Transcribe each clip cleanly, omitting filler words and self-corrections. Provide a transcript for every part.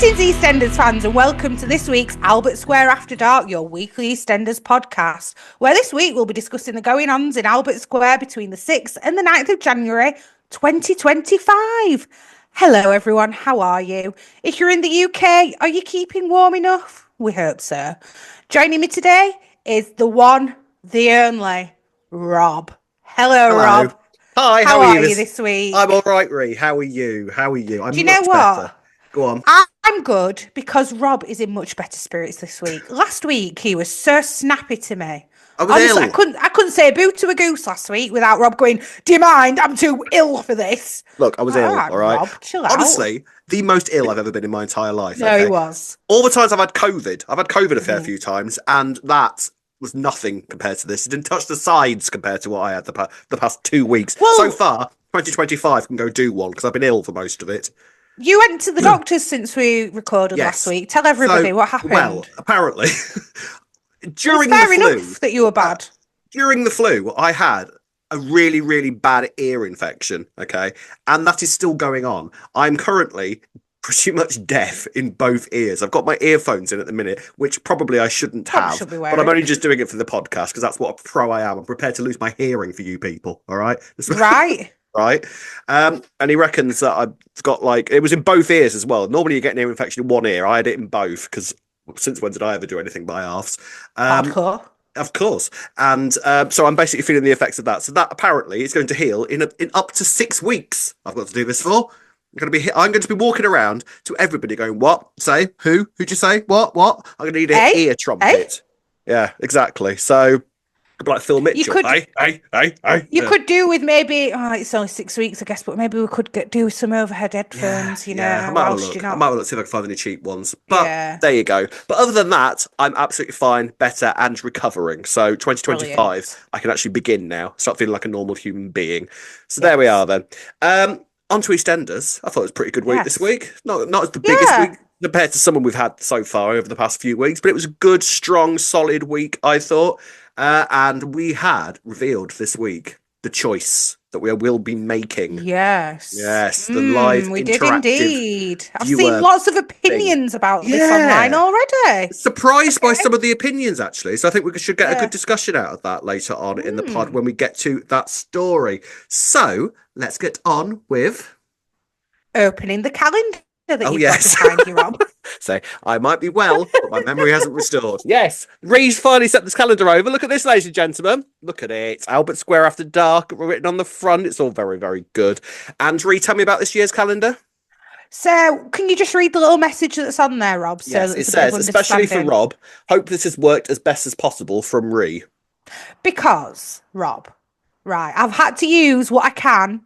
Greetings, EastEnders fans, and welcome to this week's Albert Square After Dark, your weekly EastEnders podcast, where this week we'll be discussing the going-ons in Albert Square between the 6th and the 9th of January 2025. Hello, everyone. How are you? If you're in the UK, are you keeping warm enough? We hope so. Joining me today is the one, the only, Rob. Hello. Rob. Hi, how are you this week? I'm all right, Ree. How are you? Do you know what? Better. Go on. I'm good because Rob is in much better spirits this week. Last week he was so snappy to me. I was ill. I couldn't say a boo to a goose last week without Rob going, "Do you mind? I'm too ill for this." Look, I was ill, all right? Rob, chill out. Honestly, the most ill I've ever been in my entire life. No, he was. All the times I've had COVID. I've had COVID a fair few times, and that was nothing compared to this. It didn't touch the sides compared to what I had the past 2 weeks. Well, so far, 2025 can go do one because I've been ill for most of it. You went to the doctors since we recorded last week. Tell everybody what happened. Well, apparently, during fair the flu, enough that you were bad. During the flu, I had a really, really bad ear infection. Okay, and that is still going on. I'm currently pretty much deaf in both ears. I've got my earphones in at the minute, which probably I shouldn't have, but I'm only just doing it for the podcast because that's what a pro I am. I'm prepared to lose my hearing for you people. All right, right. Right, and he reckons that I've got it was in both ears as well. Normally you get an ear infection in one ear. I had it in both because since when did I ever do anything by halves? Hardcore. Of course, and so I'm basically feeling the effects of that. So that apparently is going to heal in up to 6 weeks. I've got to do this for. I'm going to be walking around to everybody going, "What? Say who? Who'd you say? What? What?" I'm going to need an ear trumpet. Yeah, exactly. So. Like Phil Mitchell. You could do with maybe, it's only 6 weeks, I guess, but maybe we could do some overhead headphones, I might have a look, see if I can find any cheap ones. But there you go. But other than that, I'm absolutely fine, better, and recovering. So 2025, Brilliant. I can actually begin now, start feeling like a normal human being. So there we are then. On to EastEnders. I thought it was a pretty good week this week. Not as the biggest week compared to someone we've had so far over the past few weeks, but it was a good, strong, solid week, I thought. And we had revealed this week the choice that we will be making. Yes. The live we did indeed. I've seen lots of opinions about this online already. Surprised by some of the opinions, actually. So I think we should get a good discussion out of that later on in the pod when we get to that story. So let's get on with opening the calendar. That you've got behind you, Rob. So I might be well, but my memory hasn't restored. Yes, Ree's finally set this calendar over. Look at this, ladies and gentlemen. Look at it. Albert Square After Dark written on the front. It's all very, very good. And Ree, tell me about this year's calendar. So can you just read the little message that's on there, Rob? Yes, it says, especially for Rob, hope this has worked as best as possible from Ree. Because, Rob, right, I've had to use what I can.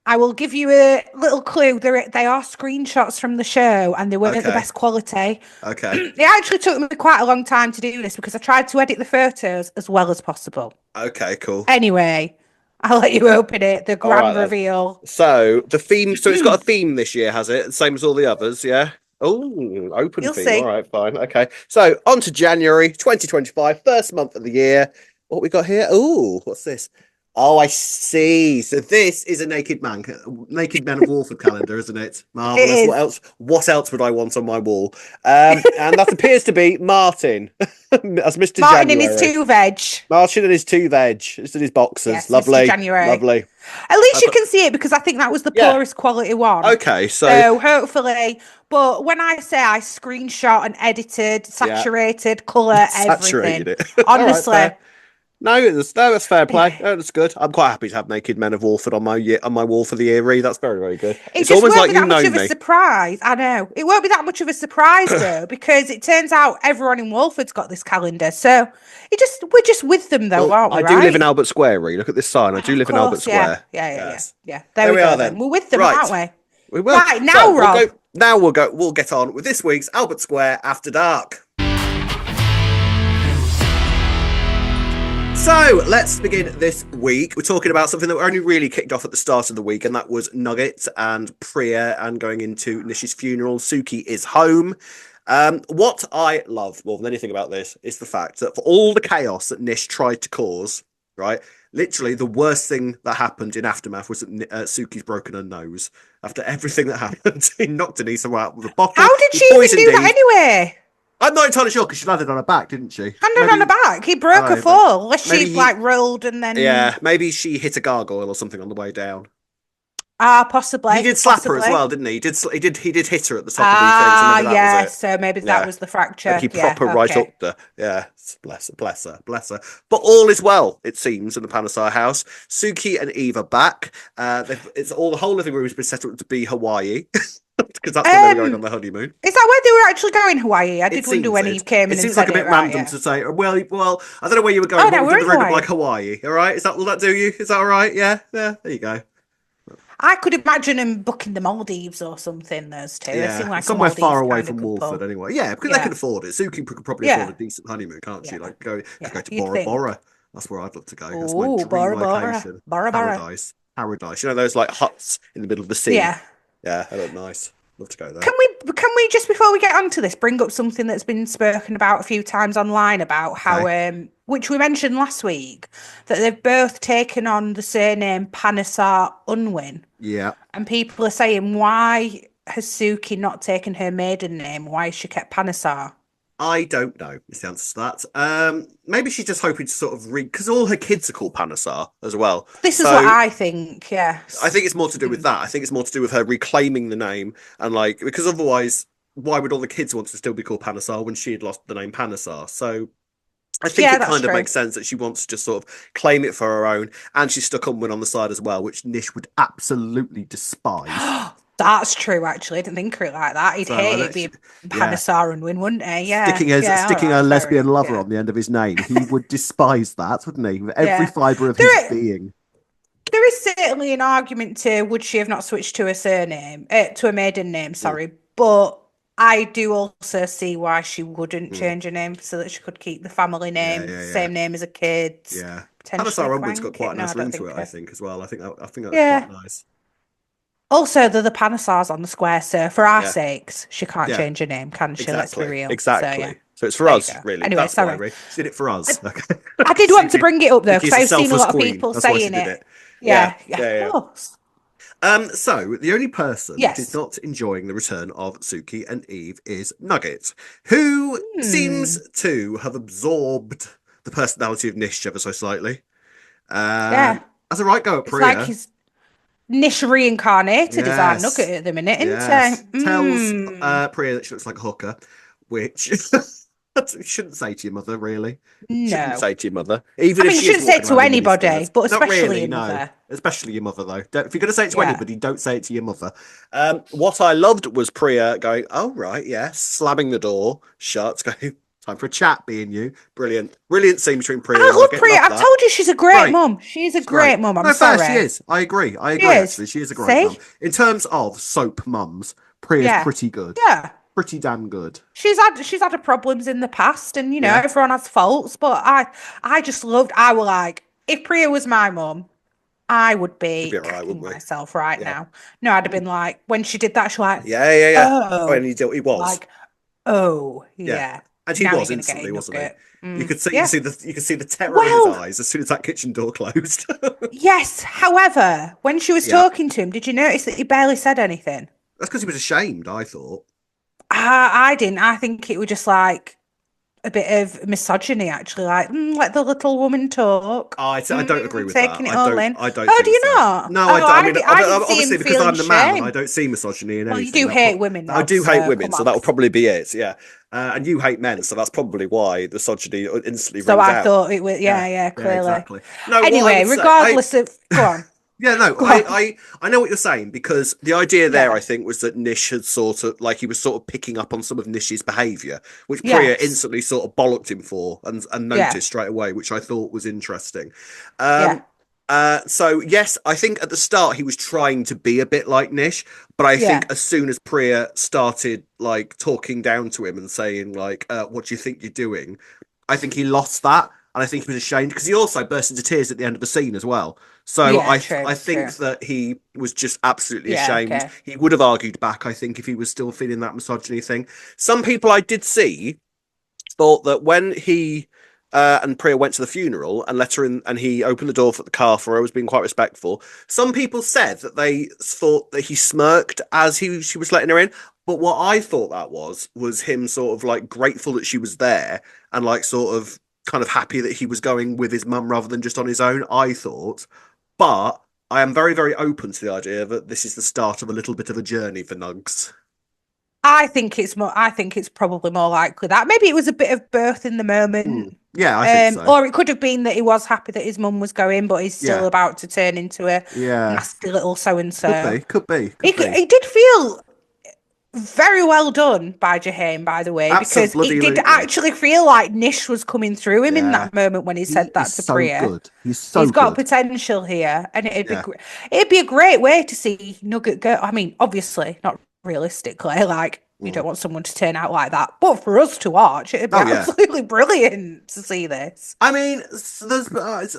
I will give you a little clue. They are screenshots from the show and they weren't the best quality. Okay. It actually took me quite a long time to do this because I tried to edit the photos as well as possible. Okay, cool. Anyway, I'll let you open it. The grand reveal. So the theme, so it's got a theme this year, has it? Same as all the others, yeah? Oh, open You'll theme. See. All right, fine. Okay. So on to January 2025, first month of the year. What we got here? Oh, what's this? Oh, I see. So this is a Naked Man of Walford calendar, isn't it? Marvelous. It is. What else would I want on my wall? And that appears to be Martin as Mr. Martin January. in his two veg. Martin in his two veg. Just in his boxers. Yes, lovely. Mr. January. Lovely. At least you can see it because I think that was the poorest quality one. Okay, so hopefully. But when I say I screenshot and edited, saturated, colour, everything. It. Honestly. Right, No, that's fair play. No, that's good. I'm quite happy to have Naked Men of Walford on my wall for the year, Ree. That's very, very good. It's almost like you know me. A surprise. I know. It won't be that much of a surprise though, because it turns out everyone in Walford's got this calendar. So we're just with them though, aren't we? I do live in Albert Square, Ree. Look at this sign. I do live in Albert Square. Yeah. There we go then. We're with them, aren't we? We will. Right, now, Rob. We'll get on with this week's Albert Square After Dark. So let's begin this week. We're talking about something that only really kicked off at the start of the week, and that was Nugget and Priya and going into Nish's funeral. Suki is home. What I love more than anything about this is the fact that for all the chaos that Nish tried to cause, right, Literally, the worst thing that happened in Aftermath was that Suki's broken her nose. After everything that happened, he knocked Anissa out with a bottle. How did He she even poisoned do that Eve. anyway? I'm not entirely sure because she landed on her back, didn't she? Handed on Maybe, her back. He broke her uh, fall. Unless maybe she he, like rolled and then yeah, maybe she hit a gargoyle or something on the way down. He possibly, did slap her as possibly. well, didn't he? He did hit her at the top of the thing, so maybe that was Yeah. it. So maybe that Yeah. was the Maybe fracture. he Yeah. proper right Okay. up there. Yeah, bless her. But all is well, it seems, in the Panasar house. Suki and Eve are back. It's all the whole living room has been set up to be Hawaii because that's where they were going on Um, their honeymoon. is that where they were actually going, Hawaii? I It did wonder seems when he it. came It in and seems like said a it. bit Right. random Yeah. to say. Well, I don't know where you were going. Oh What no, we've we're done in the roundup like Hawaii. Hawaii. All right, will that do you? Is that all right? Yeah, yeah. There you go. I could imagine him booking the Maldives or something. Those two. They Yeah, seem like a somewhere far Maldives away kind of from Walford, couple. anyway. Yeah, because they can Yeah. afford it. Suki could probably afford a Yeah. decent honeymoon, can't she? Yeah. Like could Yeah. go to You'd Bora think. Bora. That's where I'd love to go. That's my Oh, dream Bora Bora. location. Bora Bora. Paradise. You know those like huts in the middle of the sea. Yeah. Yeah, they look nice. Love to go there. Can we just before we get onto this bring up something that's been spoken about a few times online about how Okay. which we mentioned last week that they've both taken on the surname Panesar Unwin, Yeah. and people are saying why has Suki not taken her maiden name? Why has she kept Panesar? I don't know is the answer to that. Maybe she's just hoping to sort of read because all her kids are called Panasar as well. This is what So I think. I Yes. think it's more to do with that. I think it's more to do with her reclaiming the name and like because otherwise, why would all the kids want to still be called Panasar when she had lost the name Panasar? So I think Yeah, it that's kind of true. makes sense that she wants to just sort of claim it for her own, and she's stuck on one on the side as well, which Nish would absolutely despise. That's true, actually. I didn't think of it like that. He'd So I hate know, it being yeah, Panesar and Win, wouldn't he? Yeah. Yeah, all sticking right, her fair lesbian enough. lover Yeah. on the end of his name, he would despise that, wouldn't he? With every Yeah. fibre of his There, being. there is certainly an argument to would she have not switched to a surname, to a maiden name, Mm, sorry. But I do also see why she wouldn't mm. change her name so that she could keep the family Yeah, name, yeah, yeah, same name as her kids, yeah. potentially Panasar onwards got crank quite it. a No, I nice ring don't to think it, I her. think, as well. I think that was quite Yeah. nice. Also, they're the Panasars on the square, so for our Yeah, sakes, she can't yeah, change her name, can she? Let's be exactly, real. So yeah, exactly. So it's for there you us, go. really. Anyway, That's why, sorry. really. She did it for I, us. Okay. I did want to Suki, bring it up though because Suki's a I've seen a selfless lot of queen. people That's why she saying did it. it. Yeah, Yeah, yeah, yeah, of yeah. course. So the only person who's Yes. not enjoying the return of Suki and Eve is Nugget, who seems Hmm. to have absorbed the personality of Nish ever so slightly. Yeah. As a right go at It's like Priya, he's Nish reincarnated as our Nugget yes, at the minute, isn't yes, he? tells Hmm. Priya that she looks like a hooker, which you shouldn't say to your mother, really. Shouldn't No. say to your mother, even I if mean, you she is shouldn't say it walking to around in anybody, miniskirts. but Not especially really, your no. mother. Especially your mother, though. If you're going to say it to Yeah. anybody, don't say it to your mother. What I loved was Priya going, "Oh right, yes," slamming the door shut, going, "Time for a chat." Being you, brilliant, brilliant scene between Priya I and love Nugget. Priya. Love I've that. told you she's a great Great. mum. She's a It's great. great mum. I'm No, fair, she sorry. is. I agree. I She agree, is. actually. She is a great mum. See? In terms of soap mums, Priya's Yeah. pretty good. Yeah. Pretty damn good. She's had her problems in the past, and Yeah. everyone has faults. But I just loved. I were like, if Priya was my mum, I would We'd be be all right, kicking wouldn't we? myself right Yeah. now. No, I'd have been like, when she did that, she was like, Yeah, yeah, yeah. Oh, and oh, he was. like, oh, Yeah. yeah. And he Now you're was gonna get a instantly, wasn't he? nugget. Yeah. You could see the terror in his Well, eyes as soon as that kitchen door closed. yes. However, when she was Yeah. talking to him, did you notice that he barely said anything? That's because he was ashamed, I thought. I didn't. I think it was just like a bit of misogyny, actually. Like, let the little woman talk. I don't agree with that. Taking it all in. I don't Oh, do think you so. not? No, I Oh, don't. I mean, I didn't see him obviously because feeling I'm the man and I shame. don't see misogyny in Well, you anything. do hate women, I though, do hate so women, come so on. that will probably be it. Yeah. And you hate men, so that's probably why the misogyny instantly So rings I out. thought it was, Yeah. yeah, Yeah, clearly. exactly. No, what I Anyway, would say, regardless of, go on, yeah, no, go on. I know what you're saying because the idea there, Yeah. I think, was that Nish had sort of like he was sort of picking up on some of Nish's behaviour, which Priya Yes. instantly sort of bollocked him for and Yeah. noticed straight away, which I thought was interesting. Yeah. Um, so yes, I think at the start he was trying to be a bit like Nish, but I think Yeah. as soon as Priya started like talking down to him and saying like, "What do you think you're doing?" I think he lost that, and I think he was ashamed because he also burst into tears at the end of the scene as well. So Yeah. True. I think True. that he was just absolutely Yeah. ashamed. Okay. He would have argued back, I think, if he was still feeling that misogyny thing. Some people I did see thought that when he and Priya went to the funeral and let her in, and he opened the door for the car for her, was being quite respectful. Some people said that they thought that he smirked as she was letting her in. But what I thought that was him sort of like grateful that she was there and like sort of kind of happy that he was going with his mum rather than just on his own, I thought. But I am very, very open to the idea that this is the start of a little bit of a journey for Nugs. I think it's more. I think it's probably more likely that maybe it was a bit of birth in the moment. Yeah, I think so. Or it could have been that he was happy that his mum was going, but he's still Yeah, about to turn into a yeah. nasty little so and Could so. be, could be, It could be. it did feel very well done by Jaheim, by the way, because it did Absolutely. actually feel like Nish was coming through him in Yeah. that moment when he He said that is to so Priya. good. He's so He's got good. potential here, and Yeah. it'd be a great way to see Nugget go. I mean, obviously not realistically, like you Mm. don't want someone to turn out like that, but for us to watch, it'd be Oh yeah. absolutely brilliant to see this. I mean,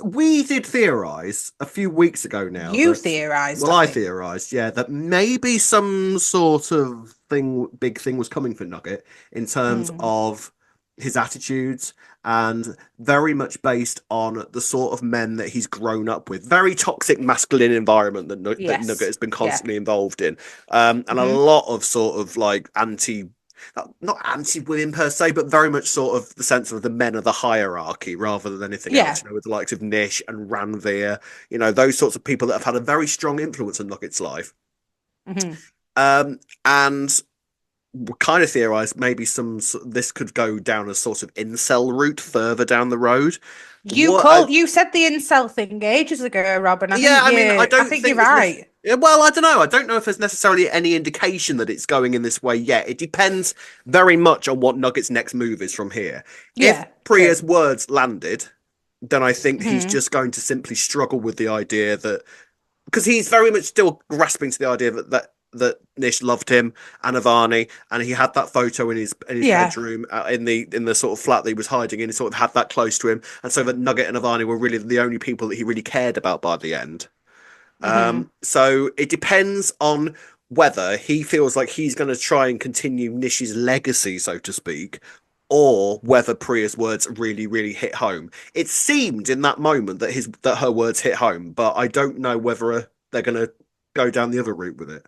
we did theorize a few weeks ago now You that, theorized, well, I I think. theorized, yeah, that maybe some sort of big thing was coming for Nugget in terms Mm, of his attitudes and very much based on the sort of men that he's grown up with. Very toxic masculine environment that Nugget yes. has been Yeah. constantly involved in. And a Hmm. lot of sort of like not anti-women per se, but very much sort of the sense of the men of the hierarchy rather than anything Yeah. else. With the likes of Nish and Ranveer, those sorts of people that have had a very strong influence on Nugget's life. Hmm. And kind of theorized maybe this could go down a sort of incel route further down the road. What I You said the incel thing ages ago, Rob, and Yeah, I mean, I I don't think you're think there's right. well, I don't know. I don't know if there's necessarily any indication that it's going in this way yet. It depends very much on what Nugget's next move is from here. If Yeah, true. Priya's words landed, then I think he's Hmm. just going to simply struggle with the idea that, because he's very much still grasping to the idea that Nish loved him and Avani, and he had that photo in his Yeah. bedroom in the sort of flat that he was hiding in. He sort of had that close to him, and so that Nugget and Avani were really the only people that he really cared about by the end. Hmm. So it depends on whether he feels like he's going to try and continue Nish's legacy, so to speak, or whether Priya's words really, really hit home. It seemed in that moment that her words hit home, but I don't know whether they're going to go down the other route with it.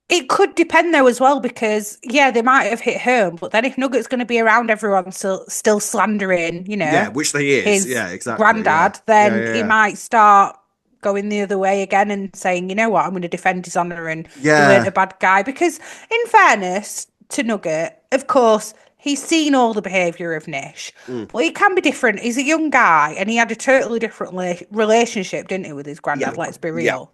It could depend though as well because yeah, they might have hit home, but then if Nugget's going to be around everyone still slandering, Yeah, which they is. his Yeah, exactly. Yeah, granddad, yeah, then yeah, he yeah. might start going the other way again and saying, you know what, I'm going to defend his honor and he weren't Yeah. a bad guy. Because in fairness to Nugget, of course, he's seen all the behaviour of Nish, Mm. but he can be different. He's a young guy and he had a totally different relationship, didn't he, with his Yeah. granddad? Let's be Yeah. real.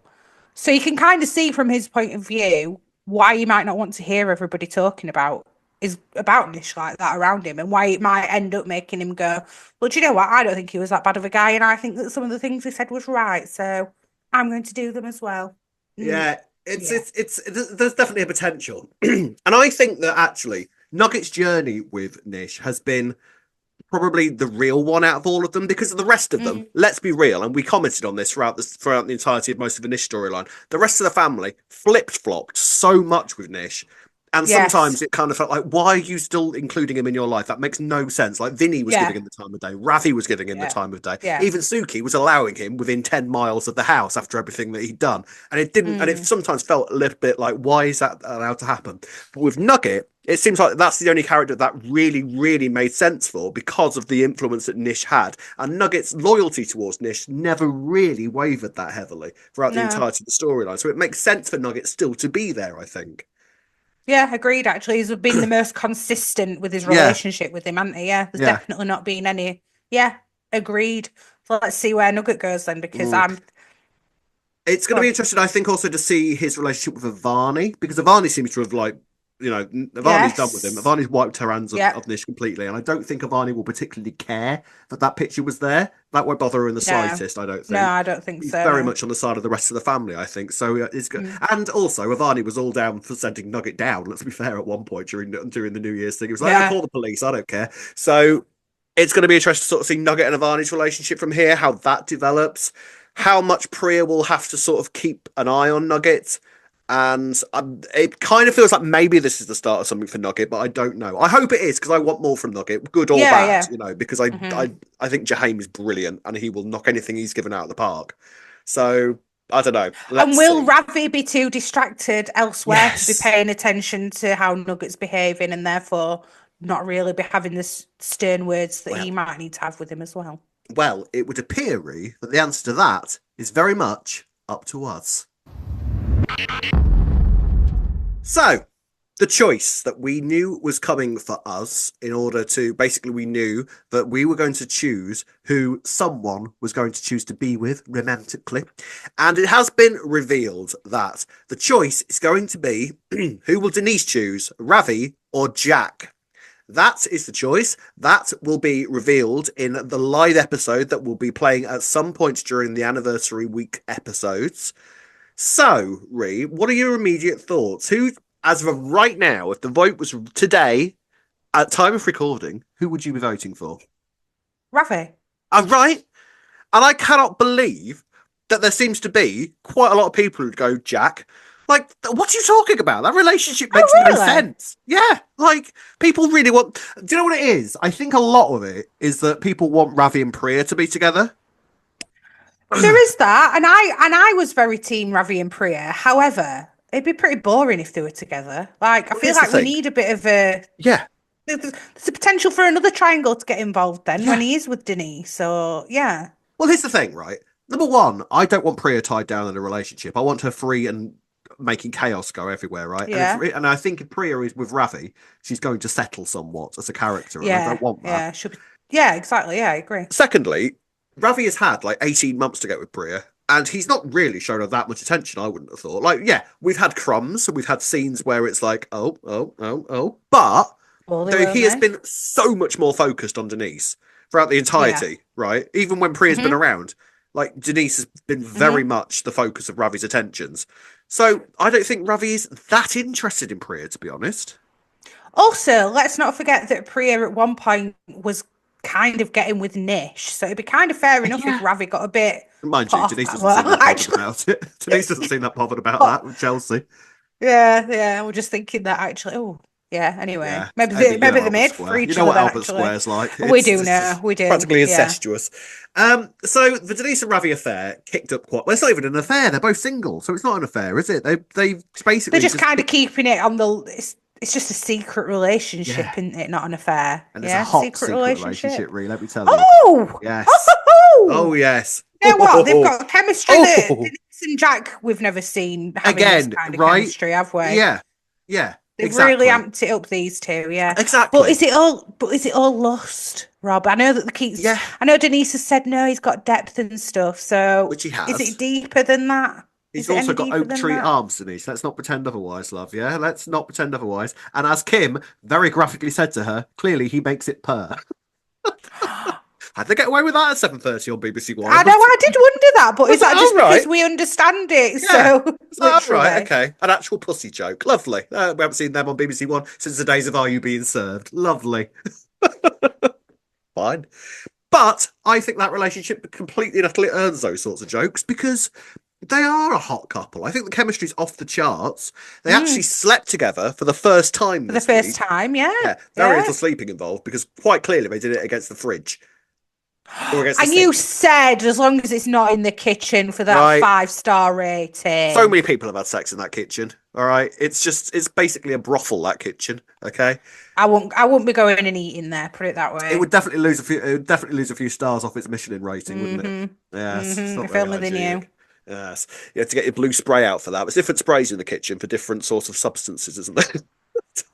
So you can kind of see from his point of view why you might not want to hear everybody talking about Nish like that around him, and why it might end up making him go, well, do you know what? I don't think he was that bad of a guy, and I think that some of the things he said was right, so I'm going to do them as well. Mm, Yeah, yeah. there's definitely a potential, and I think that actually Nugget's journey with Nish has been probably the real one out of all of them, because the rest of them, Mm, let's be real, and we commented on this throughout the entirety of most of the Nish storyline. The rest of the family flipped flopped so much with Nish. And yes. sometimes it kind of felt like, why are you still including him in your life? That makes no sense. Like Vinny was giving Yeah. him the time of day, Ravi was giving him the Yeah. time of day, Yeah. even Suki was allowing him within 10 miles of the house after everything that he'd done. And it didn't, and it Mm, sometimes felt a little bit like, why is that allowed to happen? But with Nugget, it seems like that's the only character that really, really made sense for because of the influence that Nish had. And Nugget's loyalty towards Nish never really wavered that heavily throughout the no. entirety of the storyline. So it makes sense for Nugget still to be there, I think. Yeah, agreed. Actually, he's been the most consistent with his Yeah, relationship with him, hasn't he? Yeah, there's yeah. definitely not been any. Yeah, agreed. So let's see where Nugget goes then, because Mm. I'm It's going to be gone. interesting, I think, also to see his relationship with Avani, because Avani seems to have Avani's done with him. Yes. Avani's wiped her hands Yeah. of Nish completely, and I don't think Avani will particularly care that picture was there. That won't bother her in the No. slightest. I don't No, think. I don't think He's so. very No. much on the side of the rest of the family, I think. So it's good. Mm. And also, Avani was all down for sending Nugget down. Let's be fair. At one point during the New Year's thing, he was like, "I Yeah. call the police. I don't care." So it's going to be interesting to sort of see Nugget and Avani's relationship from here, how that develops, how much Priya will have to sort of keep an eye on Nugget, And it kind of feels like maybe this is the start of something for Nugget, but I don't know. I hope it is because I want more from Nugget, good or Yeah, bad, yeah. because I think Jaheim is brilliant and he will knock anything he's given out of the park. So I don't know. And Let's will see. Ravi be too distracted elsewhere to be Yes. paying attention to how Nugget's behaving and therefore not really be having the stern words that he Well, might need to have with him as well? it would appear, Ree, that the answer to that is very much up to us. So, the choice that we knew was coming for us in order to basically, we knew that we were going to choose who someone was going to choose to be with romantically. And it has been revealed that the choice is going to be who will Denise choose, Ravi or Jack? That is the choice. That will be revealed in the live episode that will be playing at some point during the anniversary week episodes. So, Ree, what are your immediate thoughts? Who, as of right now, if the vote was today, at time of recording, who would you be voting for? Ravi. Right. And I cannot believe that there seems to be quite a lot of people who go, Jack. Like, what are you talking about? That relationship makes Oh, no really? sense. Yeah, like people really want. Do you know what it is? I think a lot of it is that people want Ravi and Priya to be together. There is that, and I was very team Ravi and Priya. However, it'd be pretty boring if they were together. Like, I Well, feel here's the like we thing. need a bit of a. Yeah, There's a potential for another triangle to get involved then when yeah. he is with Denise. So yeah, Well, here's the thing, right? Number one, I don't want Priya tied down in a relationship. I want her free and making chaos go everywhere, right? yeah, And I think if Priya is with Ravi, she's going to settle somewhat as a character, and I yeah, don't want that. yeah. Should be. Yeah, exactly. Yeah, I agree. Secondly, Ravi has had like 18 months to get with Priya, and he's not really shown her that much attention, I wouldn't have thought. Like, yeah, we've had crumbs, and we've had scenes where it's like, oh, oh, oh, oh. But Well, they though won't he has they? been so much more focused on Denise throughout the Yeah. entirety, right? Even when Priya's been hmm around, like Denise has been very hmm much the focus of Ravi's attentions. So I don't think Ravi is that interested in Priya, to be honest. Also, let's not forget that Priya at one point was kind of getting with Nish, so it'd be kind of fair enough if Yeah. Ravi got a bit Mind put you, off Denise that. doesn't seem Well, that bothered actually, about it. Denise doesn't seem that bothered about but that with Chelsea. yeah, yeah, we're just thinking that actually. Oh, yeah. Anyway, Yeah, maybe maybe they Albert made for Square. You each know other what then. Albert Actually, Square's like. we It's, do it's know. just We do. practically Yeah. incestuous. So the Denise and Ravi affair kicked up quite. Well, it's not even an affair. They're both single, so it's not an affair, is it? They They're basically just just kind of keeping it on the. It's just a secret relationship, yeah, isn't it? Not an affair. and it's a Yeah, hot secret secret relationship, relationship. really. Let me tell you. Oh, Yes. Oh oh, yes. you know what? They've got chemistry that Oh, Denise and Jack we've never seen having this again, kind of right? chemistry, have we? Yeah, yeah, They've really exactly, amped it up, these two, yeah. But exactly. is it all? But is it all lust, Rob? I know that the keeps. Yeah, I know Denise has said no, he's got depth and stuff. So which he is it has. deeper than that? He's Is it also any got deeper oak than tree that? arms, Denise. Let's not pretend otherwise, love. Yeah, let's not pretend otherwise. And as Kim very graphically said to her, clearly he makes it purr. How'd they get away with that at 7:30 on BBC One? I know, I did wonder that, but Was is that that just all right? because we understand it? Yeah. So Oh, right, literally, okay. An actual pussy joke. Lovely. We haven't seen them on BBC One since the days of Are You Being Served. Lovely. Fine. But I think that relationship completely and utterly earns those sorts of jokes because they are a hot couple. I think the chemistry's off the charts. They actually slept together for the first time for the this first week. time, yeah, Yeah, very yeah. little sleeping involved because quite clearly they did it against the fridge or against the And you sink. said as long as it's not in the kitchen for that Right. 5-star So rating. many people have had sex in that kitchen. All right. It's basically a brothel, that kitchen. Okay. I won't be going and eating there, put it that It way. would definitely lose a few. It would definitely lose a few stars off its Michelin rating, wouldn't it? Mm-hmm. Yes, it's not If very only they knew. hygienic. Yes, you have to get your blue spray out for that. There's different sprays in the kitchen for different sorts of substances, isn't there?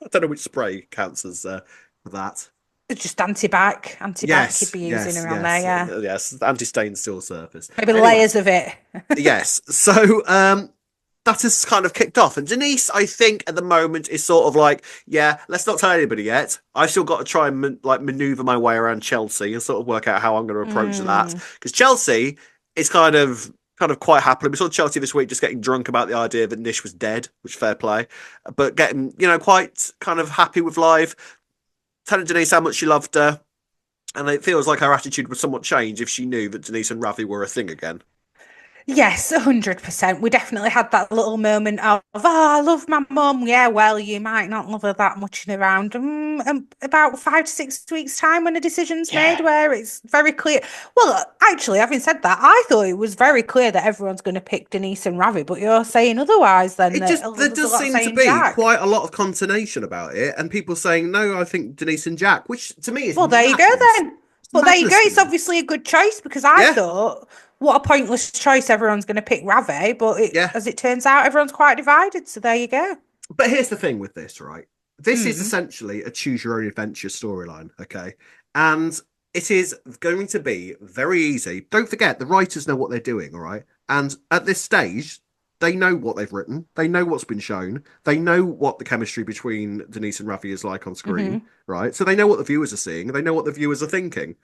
I don't know which spray counts as for that. It's just anti-bac you'd Yes, be using yes, around there, yes, yeah. yes. Anti-stain still surface. Maybe Anyway, layers of it. yes. So that has kind of kicked off. And Denise, I think at the moment is sort of like, yeah, let's not tell anybody yet. I've still got to try and maneuver my way around Chelsea and sort of work out how I'm going to approach that. Because Chelsea is kind of quite happily. We saw Chelsea this week just getting drunk about the idea that Nish was dead, which fair play, but getting quite kind of happy with life, telling Denise how much she loved her, and it feels like her attitude would somewhat change if she knew that Denise and Ravi were a thing again. Yes, 100%. We definitely had that little moment of, I love my mum. Yeah, well, you might not love her that much in around about 5 to 6 weeks' time when a decision's Yeah. made where it's very clear. Well, actually, having said that, I thought it was very clear that everyone's going to pick Denise and Ravi, but you're saying otherwise, then It that just there there's a does lot seem to saying be Jack. quite a lot of consternation about it, and people saying no. I think Denise and Jack, which to me is Well, there you go madness. then. It's But there you go. madness to It's me. obviously a good choice because I Yeah, thought, what a pointless choice. Everyone's going to pick Ravi, but yeah. as it turns out, everyone's quite divided. So there you go. But here's the thing with this, right? This is Mm. essentially a choose your own adventure storyline, okay? And it is going to be very easy. Don't forget, the writers know what they're doing, all right? And at this stage, they know what they've written, they know what's been shown, they know what the chemistry between Denise and Ravi is like on screen, Hmm. right? So they know what the viewers are seeing, they know what the viewers are thinking.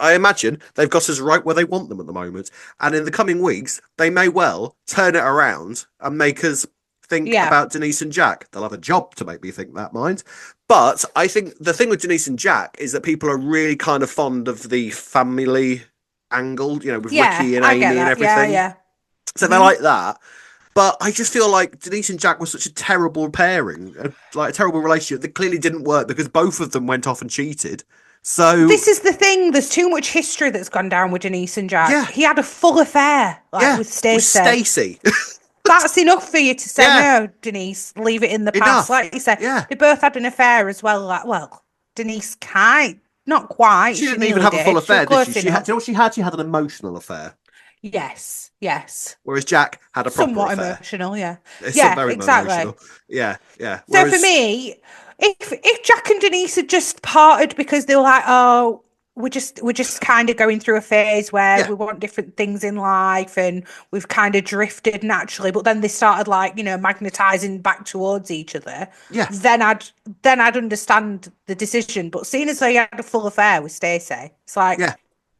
I imagine they've got us right where they want them at the moment. And in the coming weeks, they may well turn it around and make us think Yeah. about Denise and Jack. They'll have a job to make me think that, mind. But I think the thing with Denise and Jack is that people are really kind of fond of the family angle, with Yeah, Ricky and I get Amy and that. Yeah, everything. yeah. So they Hmm. like that. But I just feel like Denise and Jack was such a terrible pairing, like a terrible relationship that clearly didn't work because both of them went off and cheated. So This is the thing. There's too much history that's gone down with Denise and Jack. yeah, He had a full affair, like yeah, with with Stacey. Stacey. That's enough for you to say, Yeah, no, Denise, leave it in the past. enough. Like you said, Yeah. they both had an affair as well. Like, well, Denise kind, not quite. She She didn't even nearly have a full did. She was affair, did she? close She had, do enough. you know what she had? She had an emotional affair, Yes, yes. whereas Jack had a proper Somewhat affair. emotional, yeah. It's Yeah, very exactly. emotional. Yeah, yeah. So for Whereas, me, if Jack and Denise had just parted because they were like, oh, we're just kind of going through a phase where yeah, we want different things in life and we've kind of drifted naturally, but then they started like, magnetizing back towards each other, yeah, then I'd understand the decision. But seeing as though you had a full affair with Stacey, it's like, yeah.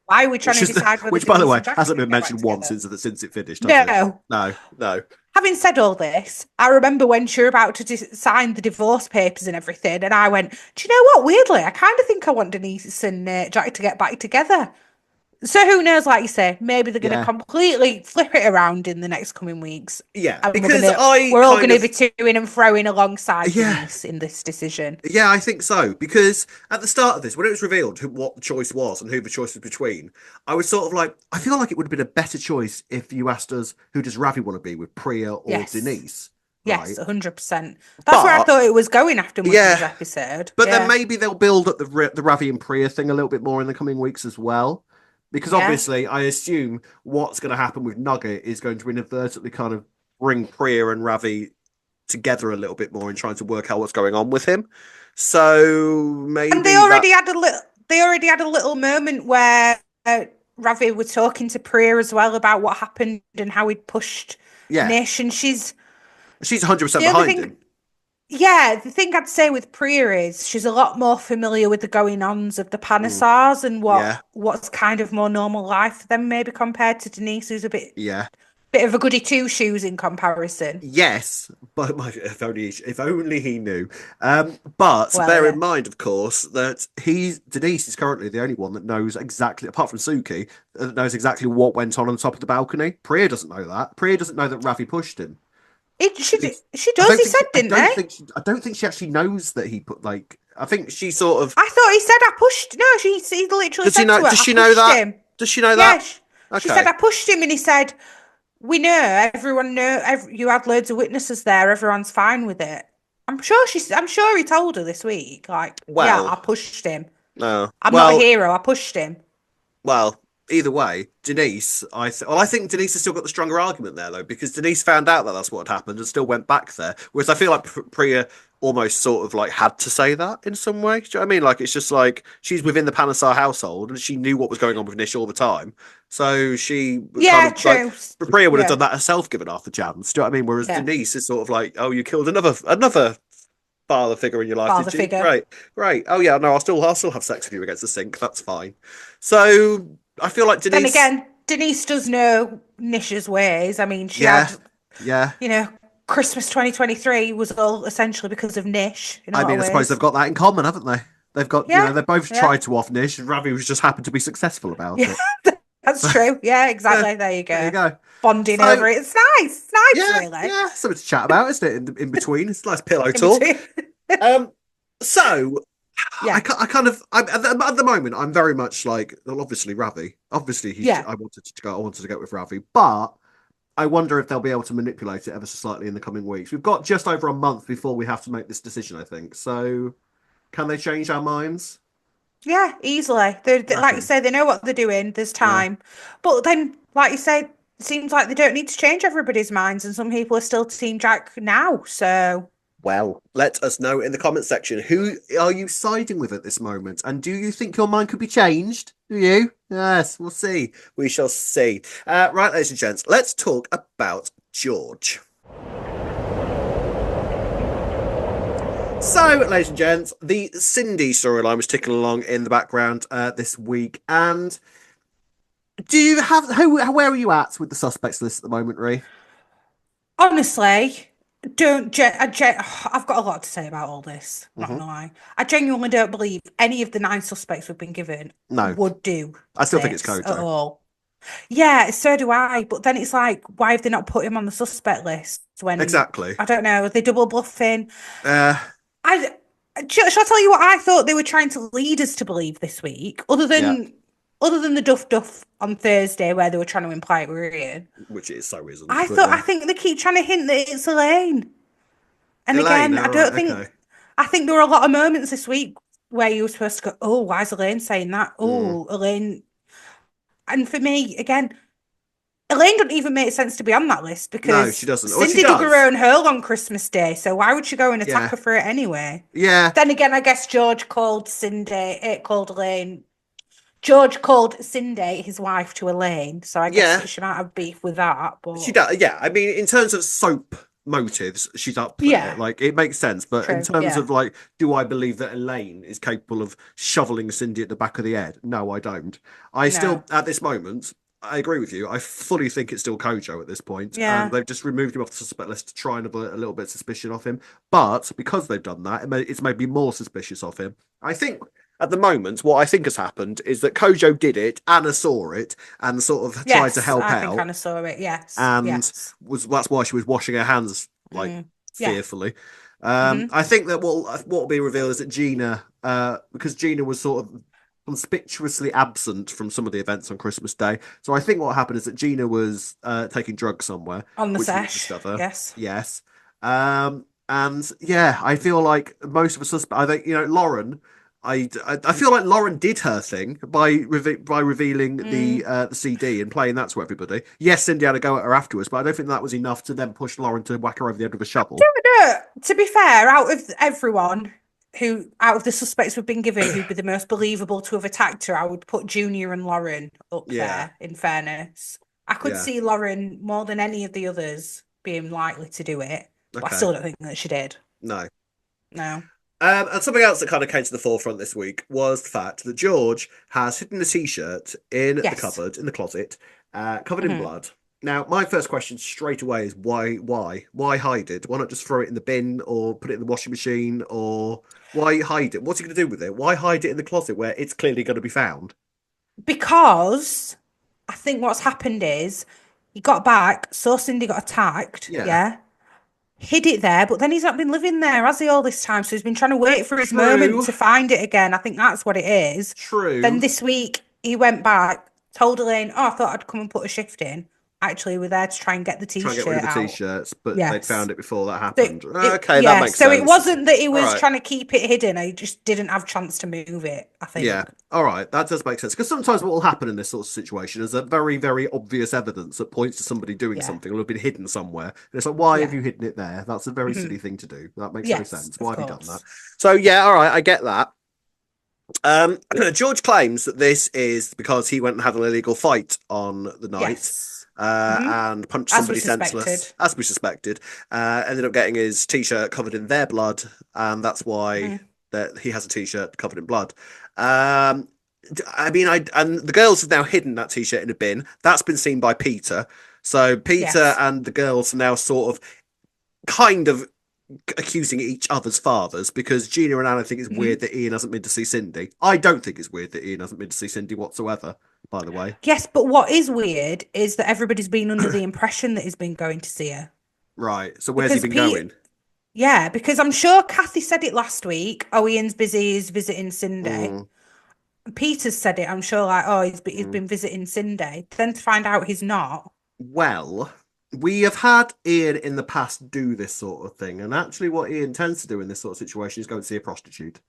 why are we trying Which to is decide whether which, by the Denise way, and Jack are hasn't going been to get back mentioned once together? since it finished, has it? No. No, no. Having said all this, I remember when she were about to sign the divorce papers and everything, and I went, "Do you know what? Weirdly, I kind of think I want Denise and Jack to get back together." So who knows? Like you say, maybe they're going to Yeah, completely flip it around in the next coming weeks, yeah. and Because I we're all kind going to of, be toing and froing alongside yeah, Denise in this decision. yeah, I think so. Because at the start of this, when it was revealed what the choice was and who the choice was between, I was sort of like, I feel like it would have been a better choice if you asked us who does Ravi want to be with, Priya or Yes, Denise, yes, right? 100%. That's where I But thought it was going after much of this yeah, episode. but then Yeah, maybe they'll build up the Ravi and Priya thing a little bit more in the coming weeks as well. Because yeah. obviously, I assume what's going to happen with Nugget is going to inadvertently kind of bring Priya and Ravi together a little bit more in trying to work out what's going on with him. So And they maybe that, already had a little. They already had a little moment where Ravi was talking to Priya as well about what happened and how he'd pushed yeah, Nish. And she's 100% the only behind thing. him. Yeah, the thing I'd say with Priya is she's a lot more familiar with the going-ons of the Mm, Panesars and yeah, what's kind of more normal life for them, maybe compared to Denise, who's a yeah. bit of a goody two shoes in comparison. Yes, but if only he knew. But Well, bear in yeah. mind, of course, that Denise is currently the only one that knows exactly, apart from Suki, that knows exactly what went on top of the balcony. Priya doesn't know that. Priya doesn't know that Ravi pushed him. It, she Denise, she I does. don't He think said, she, didn't he? I don't think she actually knows that he put like. I think she sort of I thought he said I pushed. No, he literally does. She said know? to her, Does I she know pushed that? him. Does she know Yeah, that? she said Okay. I pushed him, and he said, "We know, everyone know. You had loads of witnesses there. Everyone's fine with it." I'm sure he told her this week. Like, yeah, Well, I pushed him. no. I'm not a Well, hero. I pushed him. Well, either way, Denise, I think Denise has still got the stronger argument there though, because Denise found out that that's what had happened and still went back there. Whereas I feel like Priya almost sort of like had to say that in some way. Do you know what I mean? Like it's just like she's within the Panesar household and she knew what was going on with Nish all the time. So she kind Yeah, of like true. Priya would have Yeah, done that herself, given half the chance. Do you know what I mean? Whereas yeah. Denise is sort of like, oh, you killed another father figure in your life, Father did you? figure. Great, great. Oh yeah, no, I'll still have sex with you against the sink. That's fine. So I feel like Then Denise, again, Denise does know Nish's ways. I mean, she yeah, had, yeah. you know, Christmas 2023 was all essentially because of Nish in a I lot of mean, I suppose they've ways. got that in common, haven't they? They've got, Yeah, they both yeah, tried to off Nish, and Ravi was just happened to be successful about yeah. it. That's true. Yeah, Yeah, exactly. There you there you go. go. bonding over So it. It's nice. It's nice, yeah, really. yeah, something to chat about, isn't it? In between, it's a nice pillow In talk. between. Um, so Yeah. at the moment, I'm very much like, well, obviously Ravi. Obviously, Yeah. I wanted to go with Ravi, but I wonder if they'll be able to manipulate it ever so slightly in the coming weeks. We've got just over a month before we have to make this decision, I think. So, can they change our minds? Yeah, easily. Like you Reckon. say, they know what they're doing. There's Yeah. time. But then, like you say, it seems like they don't need to change everybody's minds, and some people are still Team Jack now. So, Well, let us know in the comment section. Who are you siding with at this moment? And do you think your mind could be changed? Do you? Yes, we'll see. We shall see. Right, ladies and gents, let's talk about George. So, ladies and gents, the Cindy storyline was ticking along in the background this week. And do you have where are you at with the suspects list at the moment, Ree? honestly, don't. I've got a lot to say about all this. Not Mm-hmm. gonna lie. I genuinely don't believe any of the 9 suspects we've been given No, would do I still think it's this at Kojo. all. Yeah, so do I. But then it's like, why have they not put him on the suspect list when Exactly. I don't know? Are they double bluffing? Uh, I shall I tell you what I thought they were trying to lead us to believe this week, yeah, other than the duff on Thursday where they were trying to imply it were Ian. which it so isn't, but I yeah. think they keep trying to hint that it's Elaine. And Elaine, again, all right, okay. I think there were a lot of moments this week where you were supposed to go, oh, why is Elaine saying that? Mm. Oh, Elaine. And for me, again, Elaine doesn't even make sense to be on that list No, she because doesn't. Well, she Cindy dug her does. own hole on Christmas Day. So why would she go and attack Yeah, her for it anyway? yeah, Then again, I guess Called Elaine. George called Cindy his wife to Elaine. So I guess yeah. she might have beef with that. She But does. Yeah, I mean, in terms of soap motives, she's up there. yeah, Like, it makes sense. But in true. terms Yeah. of like, do I believe that Elaine is capable of shoveling Cindy at the back of the head? No, I don't. I No. still, at this moment, I agree with you. I fully think it's still Kojo at this point, and Yeah. they've just removed him off the suspect list to try and avert a little bit of suspicion of him. But because they've done that, it's made me more suspicious of him. I think at the moment, what I think has happened is that Kojo did it, Anna saw it, and sort of tried to Yes. help I think out, Anna saw it. Yes. and Yes. was that's why she was washing her hands like Mm. Yeah. fearfully. Hmm. I think that what will be revealed is that Gina, because Gina was sort of conspicuously absent from some of the events on Christmas Day. So I think what happened is that Gina was taking drugs somewhere, On the which we sesh. discover. Yes. Yes. And yeah, I feel like most of the suspect. I think Lauren. I feel like Lauren did her thing by revealing Mm. the CD and playing that to everybody. Yes, Cindy had a go at her afterwards, but I don't think that was enough to then push Lauren to whack her over the head with a shovel. No, to be fair, out of the suspects we've been given, who'd be the most believable to have attacked her, I would put Junior and Lauren up Yeah, there, in fairness. I could yeah, see Lauren more than any of the others being likely to do it, but I okay, still don't think that she did. no. No. And something else that kind of came to the forefront this week was the fact that George has hidden a T-shirt in the Yes. cupboard, in the closet, covered in Hmm. blood. Now, my first question straight away is why hide it? Why not just throw it in the bin or put it in the washing machine or why hide it? What's he going to do with it? Why hide it in the closet where it's clearly going to be found? Because I think what's happened is he got back, saw Cindy got attacked, Yeah, yeah, hid it there, but then he's not been living there, has he, all this time? So he's been trying to wait for his moment true, to find it again. I think that's what it is. Then true. this week he went back, told Elaine, "Oh, I thought I'd come and put a shift in." Actually, we're there to try and get the Try and get rid of t-shirt the out. t-shirts, but they'd Yes. found it before that So happened. Okay, that makes so it sense. wasn't that he All was right. trying to keep it hidden. He just didn't have chance to move it, I Yeah. think. All right. That does make sense. Because sometimes what will happen in this sort of situation is a very, very obvious evidence that points to somebody doing Yeah. something will have been hidden somewhere. And it's like, why have Yeah. you hidden it there? That's a very silly Mhm. thing to do. That makes no Yes, sense. of Why have you done that? course. So, yeah, all right. I get that. George claims that this is because he went and had an illegal fight on the night Yes. Hmm. and punched As we somebody senseless, suspected. as we suspected. Ended up getting his t-shirt covered in their blood, and that's why Hmm. that he has a t-shirt covered in blood. Um, I mean, and the girls have now hidden that t-shirt in a bin. That's been seen by Peter. So Peter Yes. and the girls are now sort of kind of accusing each other's fathers because Gina and Anna think it's Hmm. weird that Ian hasn't been to see Cindy. I don't think it's weird that Ian hasn't been to see Cindy whatsoever. by the way. Yes, but what is weird is that everybody's been under the impression that he's been going to see her. Right. So where's he Because been going? Yeah, because I'm sure Kathy said it last week. Oh, Ian's busy, he's visiting Cindy. Mm, Peter's said it, I'm sure, like, oh, he's mm. been visiting Cindy. Then to find out he's not. Well, we have had Ian in the past do this sort of thing, and actually, what Ian tends to do in this sort of situation is go and see a prostitute.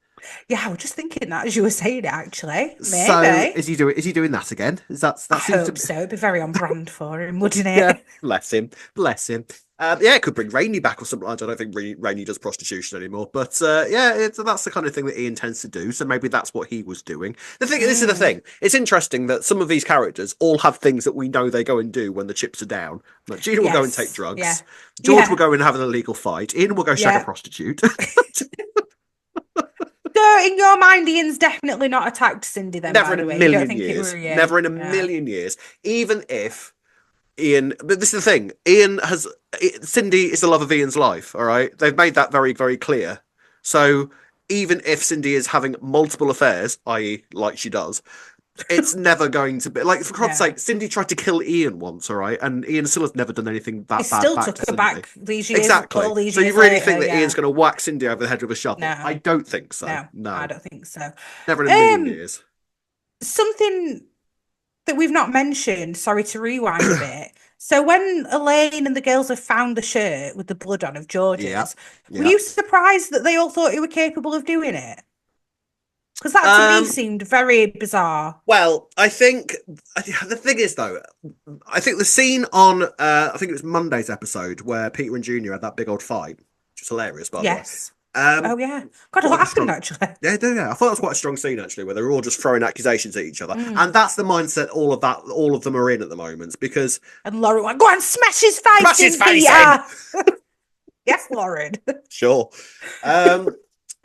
Yeah, I was just thinking that as you were saying it, actually. So, Maybe. is he doing that again? Is that I seems to hope be so. It'd be very on brand for him, wouldn't yeah? it? Bless him, bless him. Yeah, it could bring Rainey back or something. I don't think Rainey does prostitution anymore, but yeah, that's the kind of thing that Ian tends to do. So maybe that's what he was doing. This is the thing. It's interesting that some of these characters all have things that we know they go and do when the chips are down. Like Gina will go and take Yes. Yeah. drugs. George will Yeah. go and have an illegal fight. Ian will go shag a Yeah. prostitute. So in your mind, Ian's definitely not attacked Cindy then, Never by in a the way. You don't million think it years. were you? Never in a Yeah. million years. Even if Ian, but this is the thing. Cindy is the love of Ian's life. All right, they've made that very, very clear. So even if Cindy is having multiple affairs, i.e., like she does, it's never going to be like, for God's Yeah. sake, Cindy tried to kill Ian once, all right, and Ian still has never done anything He that bad still back took to her Cindy. back these years, Exactly. all these So you years really later, think that yeah. Ian's going to whack Cindy over the head with a shovel? No. I don't think so. No, No, I don't think so. never in a million years. Something that we've not mentioned, sorry to rewind a bit. So when Elaine and the girls have found the shirt with the blood on of Yeah, George's, were yeah. you surprised that they all thought he were capable of doing it? Because that to me seemed very bizarre. Well, I think the thing is though, I think the scene on I think it was Monday's episode where Peter and Junior had that big old fight, which was hilarious, by the way. Yes. Um, Oh yeah. God, quite what a happened strong, actually? yeah. I thought it was quite a strong scene actually, where they were all just throwing accusations at each other, Mm. and that's the mindset all of them are in at the moment because And Lauren went, go on, smash his face smash in, his face Peter. Yes, Lauren. sure,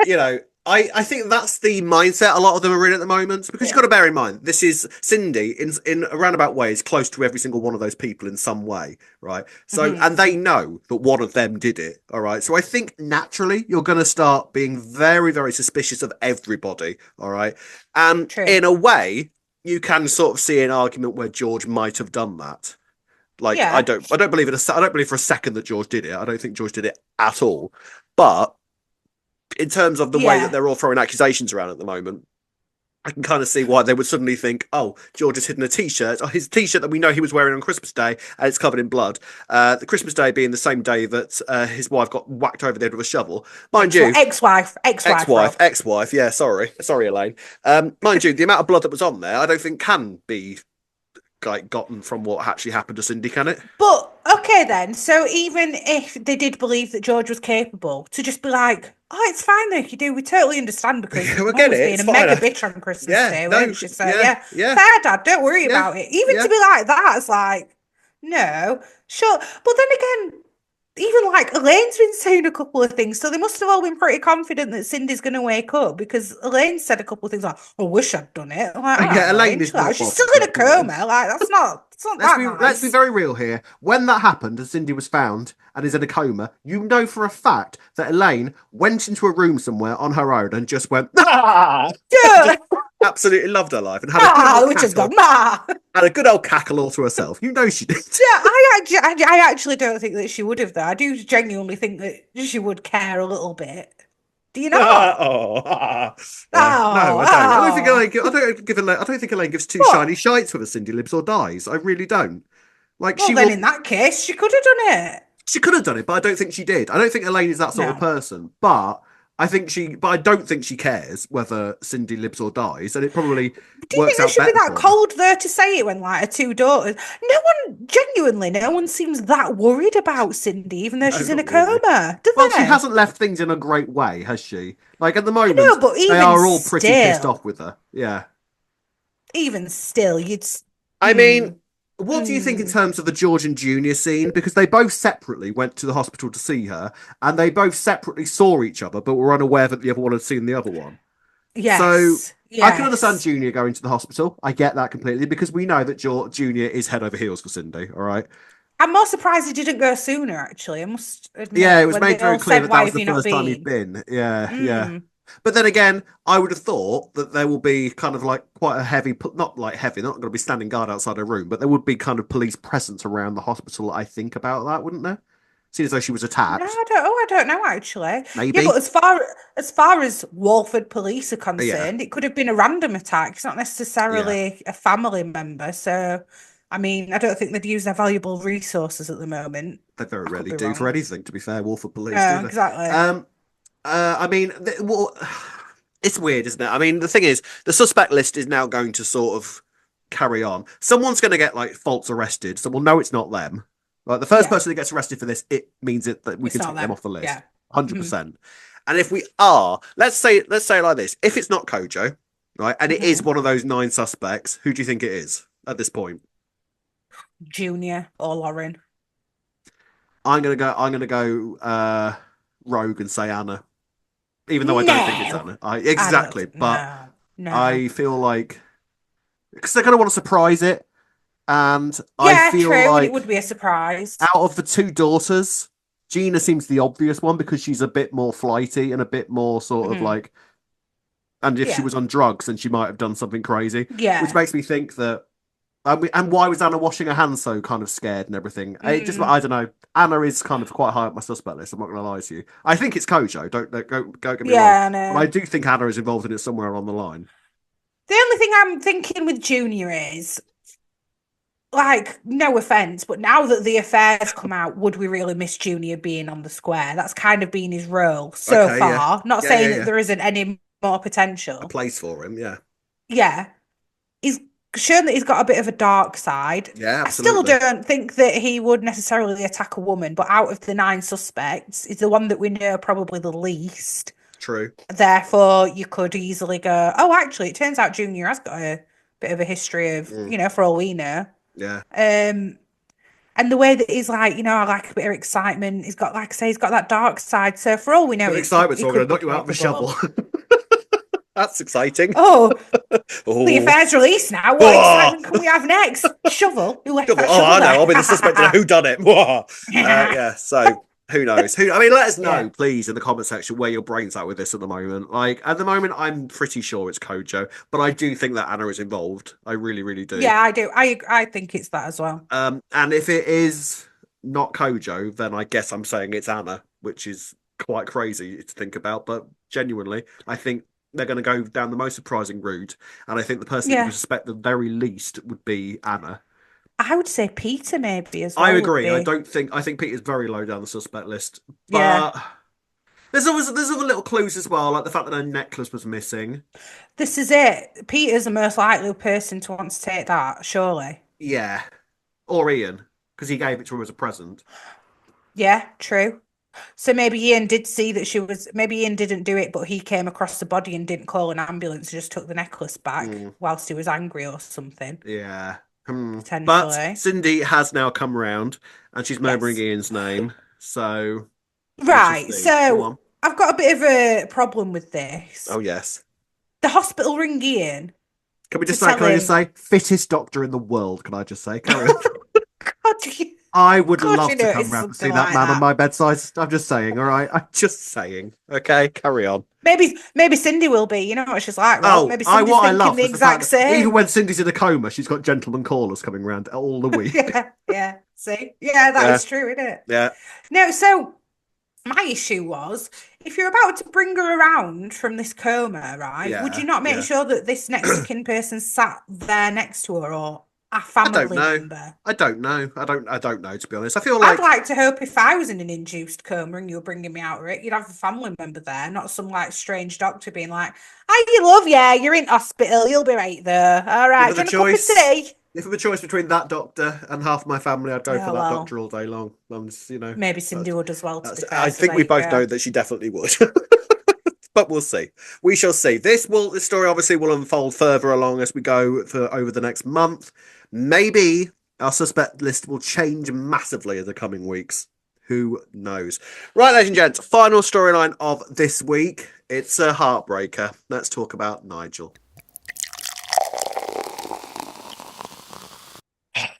you know. I think that's the mindset a lot of them are in at the moment because you've got to bear in mind this is Cindy in a roundabout way is close to every single one of those people in some way, right? So and they know that one of them did it, all right. So I think naturally you're going to start being very very suspicious of everybody, all right. And True. in a way, you can sort of see an argument where George might have done that. Like Yeah. I don't believe I don't believe for a second that George did it. I don't think George did it at all, but in terms of the way that they're all throwing accusations around at the moment, I can kind of see why they would suddenly think, oh, George has hidden a T-shirt. Oh, his T-shirt that we know he was wearing on Christmas Day, and it's covered in blood. The Christmas Day being the same day that his wife got whacked over the head with a shovel. Mind you, ex-wife. Yeah, sorry, Elaine. Mind you, the amount of blood that was on there, I don't think can be like gotten from what actually happened to Cindy, can it? But okay then, so even if they did believe that George was capable, to just be like, oh, it's fine though, you do, we totally understand because We'll Mum get was it, being it's a fine. mega bitch on Christmas Day, no, weren't she? So yeah, yeah. fair dad, don't worry Yeah, about it. Even yeah. to be like that, it's like, no, sure. But then again, even like Elaine's been saying a couple of things, so they must have all been pretty confident that Cindy's going to wake up because Elaine said a couple of things like, "I wish I'd done it." I'm like, all Yeah, right, Elaine Elaine, is chill out. not She's bothered. still in a coma. Like that's not that Let's be nice. very real here. When that happened and Cindy was found and is in a coma, you know for a fact that Elaine went into a room somewhere on her own and just went, ah! Yeah. Absolutely loved her life and had a good Ah, old which has cackle. gone ma. Had a good old cackle all to herself. You know she did. Yeah, I actually don't think that she would have though. I do genuinely think that she would care a little bit. Do you not? Oh, Oh, no, I don't. I don't think oh. I don't think Elaine gives two What? shiny shites whether Cindy lives or dies. I really don't. Like Well, she then will. in that case, she could have done it. She could have done it, but I don't think she did. I don't think Elaine is that sort of No. person. But I don't think she cares whether Cindy lives or dies, and it probably Do you think works they out should be better that for her. cold there to say it when like her two daughters? No one seems that worried about Cindy, even though No, she's in a not really. coma, do Well, she they? hasn't left things in a great way, has she? Like at the I moment, know, but they are all pretty pissed off with her. Yeah. even still, I hmm, mean, what do you think in hmm. terms of the George and Junior scene? Because they both separately went to the hospital to see her, and they both separately saw each other, but were unaware that the other one had seen the other one. So Yes, I can understand yes. Junior going to the hospital. I get that completely because we know that Junior is head over heels for Cindy. All right. I'm more surprised he didn't go sooner, actually. I must Yeah, it admit, was when they made very all clear said, that that why was have the you not first time he'd been? been. Yeah, yeah. Mm. But then again, I would have thought that there will be kind of like quite a heavy, not like heavy, they're not going to be standing guard outside her room, but there would be kind of police presence around the hospital. I think about that, wouldn't there? Seeing as though she was No, attacked, I don't. Oh, I don't know actually. Yeah, but maybe. as far as Walford police are Yeah, concerned, it could have been a random attack. It's not yeah. necessarily a family member. So, I mean, I don't think they'd use their valuable resources at the moment. They very I could rarely be do for wrong. anything, to be fair, Wolford Police, do No, they? exactly. Um, I mean, well, it's weird, isn't it? I mean, the thing is, the suspect list is now going to sort of carry on. Someone's going to get like false arrested, so we'll know it's not them. Like the first Yeah, person that gets arrested for this, it means that we it's can not take them them. off the list, Yeah. 100%. And if we are, let's say it like this: if it's not Kojo, right, and it is Hmm. one of those 9 suspects, who do you think it is at this point? Junior or Lauren. I'm gonna go rogue and say Anna, even though I don't think it's No, Anna. I I don't exactly, think. but No, no. I feel like because they're gonna want to surprise it, and I Yeah, feel true, and it like would be a surprise. out of the two daughters, Gina seems the obvious one because she's a bit more flighty and a bit more sort of Hmm. like, and if she Yeah, was on drugs, then she might have done something crazy, which yeah. makes me think that. And why was Anna washing her hands so kind of scared and everything? It just, Mm, I don't know. Anna is kind of quite high up my suspect list. I'm not going to lie to you. I think it's Kojo. Don't get me wrong, yeah, but I no. do think Anna is involved in it somewhere along the line. The only thing I'm thinking with Junior is, like, no offense, but now that the affair's come out, would we really miss Junior being on the square? That's kind of been his role so Okay, yeah, far. Not yeah, yeah, saying that yeah. there isn't any more A potential. place for him. Yeah, Yeah, he's shown that he's got a bit of a dark side. yeah, I still absolutely. don't think that he would necessarily attack a woman, but out of the 9 suspects, he's the one that we know probably the least. True. Therefore, you could easily go, oh, actually, it turns out Junior has got a bit of a history of, Mm, for all we know. yeah, Um, and the way that he's like, I like a bit of excitement. He's got, like I say, he's got that dark side. So for all we know, bit of it could excitement. he So I'm going could to be knock you out of a shovel. capable. That's exciting. Oh, the Oh, affair's released now. What oh, excitement can we have next? Shovel. Who left shovel. that Oh, shovel I know. I'll be the suspect in a there? who done it. Yeah. So who knows? Who? I mean, let us know, Yeah. please, in the comment section where your brain's at with this at the moment. Like at the moment, I'm pretty sure it's Kojo, but I do think that Anna is involved. I really, really do. Yeah, I do. I think it's that as well. And if it is not Kojo, then I guess I'm saying it's Anna, which is quite crazy to think about. But genuinely, I think they're going to go down the most surprising route, and I think the person that you would Yeah. suspect the very least would be Anna. I would say Peter maybe as I well would agree. be. I think Peter's very low down the suspect list, Yeah. but there's other little clues as well, like the fact that her necklace was missing. This is it. Peter's the most likely person to want to take that, surely. Yeah, or Ian because he gave it to her as a present. Yeah, true. So maybe Ian did see that maybe Ian didn't do it, but he came across the body and didn't call an ambulance, just took the necklace back Mm, whilst he was angry or something, yeah. But potentially. Cindy has now come round and she's murmuring Yes. Ian's name, so we shall Right. see. Go So on. I've got a bit of a problem with Oh this. yes. The hospital ring Ian Can we to just say? tell Can I just him, say fittest doctor in the world? Can I just say? Carry on. God, I would God, you love to come noticed round to something see that like man on that. my bedside. I'm just saying, all right? I'm just saying. Okay, carry on. Maybe Cindy will be. You know what she's like, Rob. Oh, Maybe I Cindy's what I thinking love the was the fact exact that even same. when Cindy's in a coma, she's got gentlemen callers coming round all the week. Yeah, yeah. See, yeah, that Yeah, is true, isn't it? yeah, No, so my issue was if you're about to bring her around from this coma, right, would you yeah, not make yeah. sure that this next of kin person sat there next to her or a I don't family know. member? I don't know. I don't know to be honest. I feel I'd like like to hope if I was in an induced coma and you were bringing me out of it, you'd have a family member there, not some like strange doctor being like, "I love you. You're in hospital. You'll be right there. All right. given Do the you want a cup of choice, tea?" if the choice between that doctor and half my family, I'd go for Yeah, that well, doctor all day long. maybe Cindy would as well, to be I fair. So think there we you both go. know that she definitely would. But we'll see. We shall see. This story obviously will unfold further along as we go for over the next month. Maybe our suspect list will change massively in the coming weeks. Who knows? Right, ladies and gents, final storyline of this week. It's a heartbreaker. Let's talk about Nigel.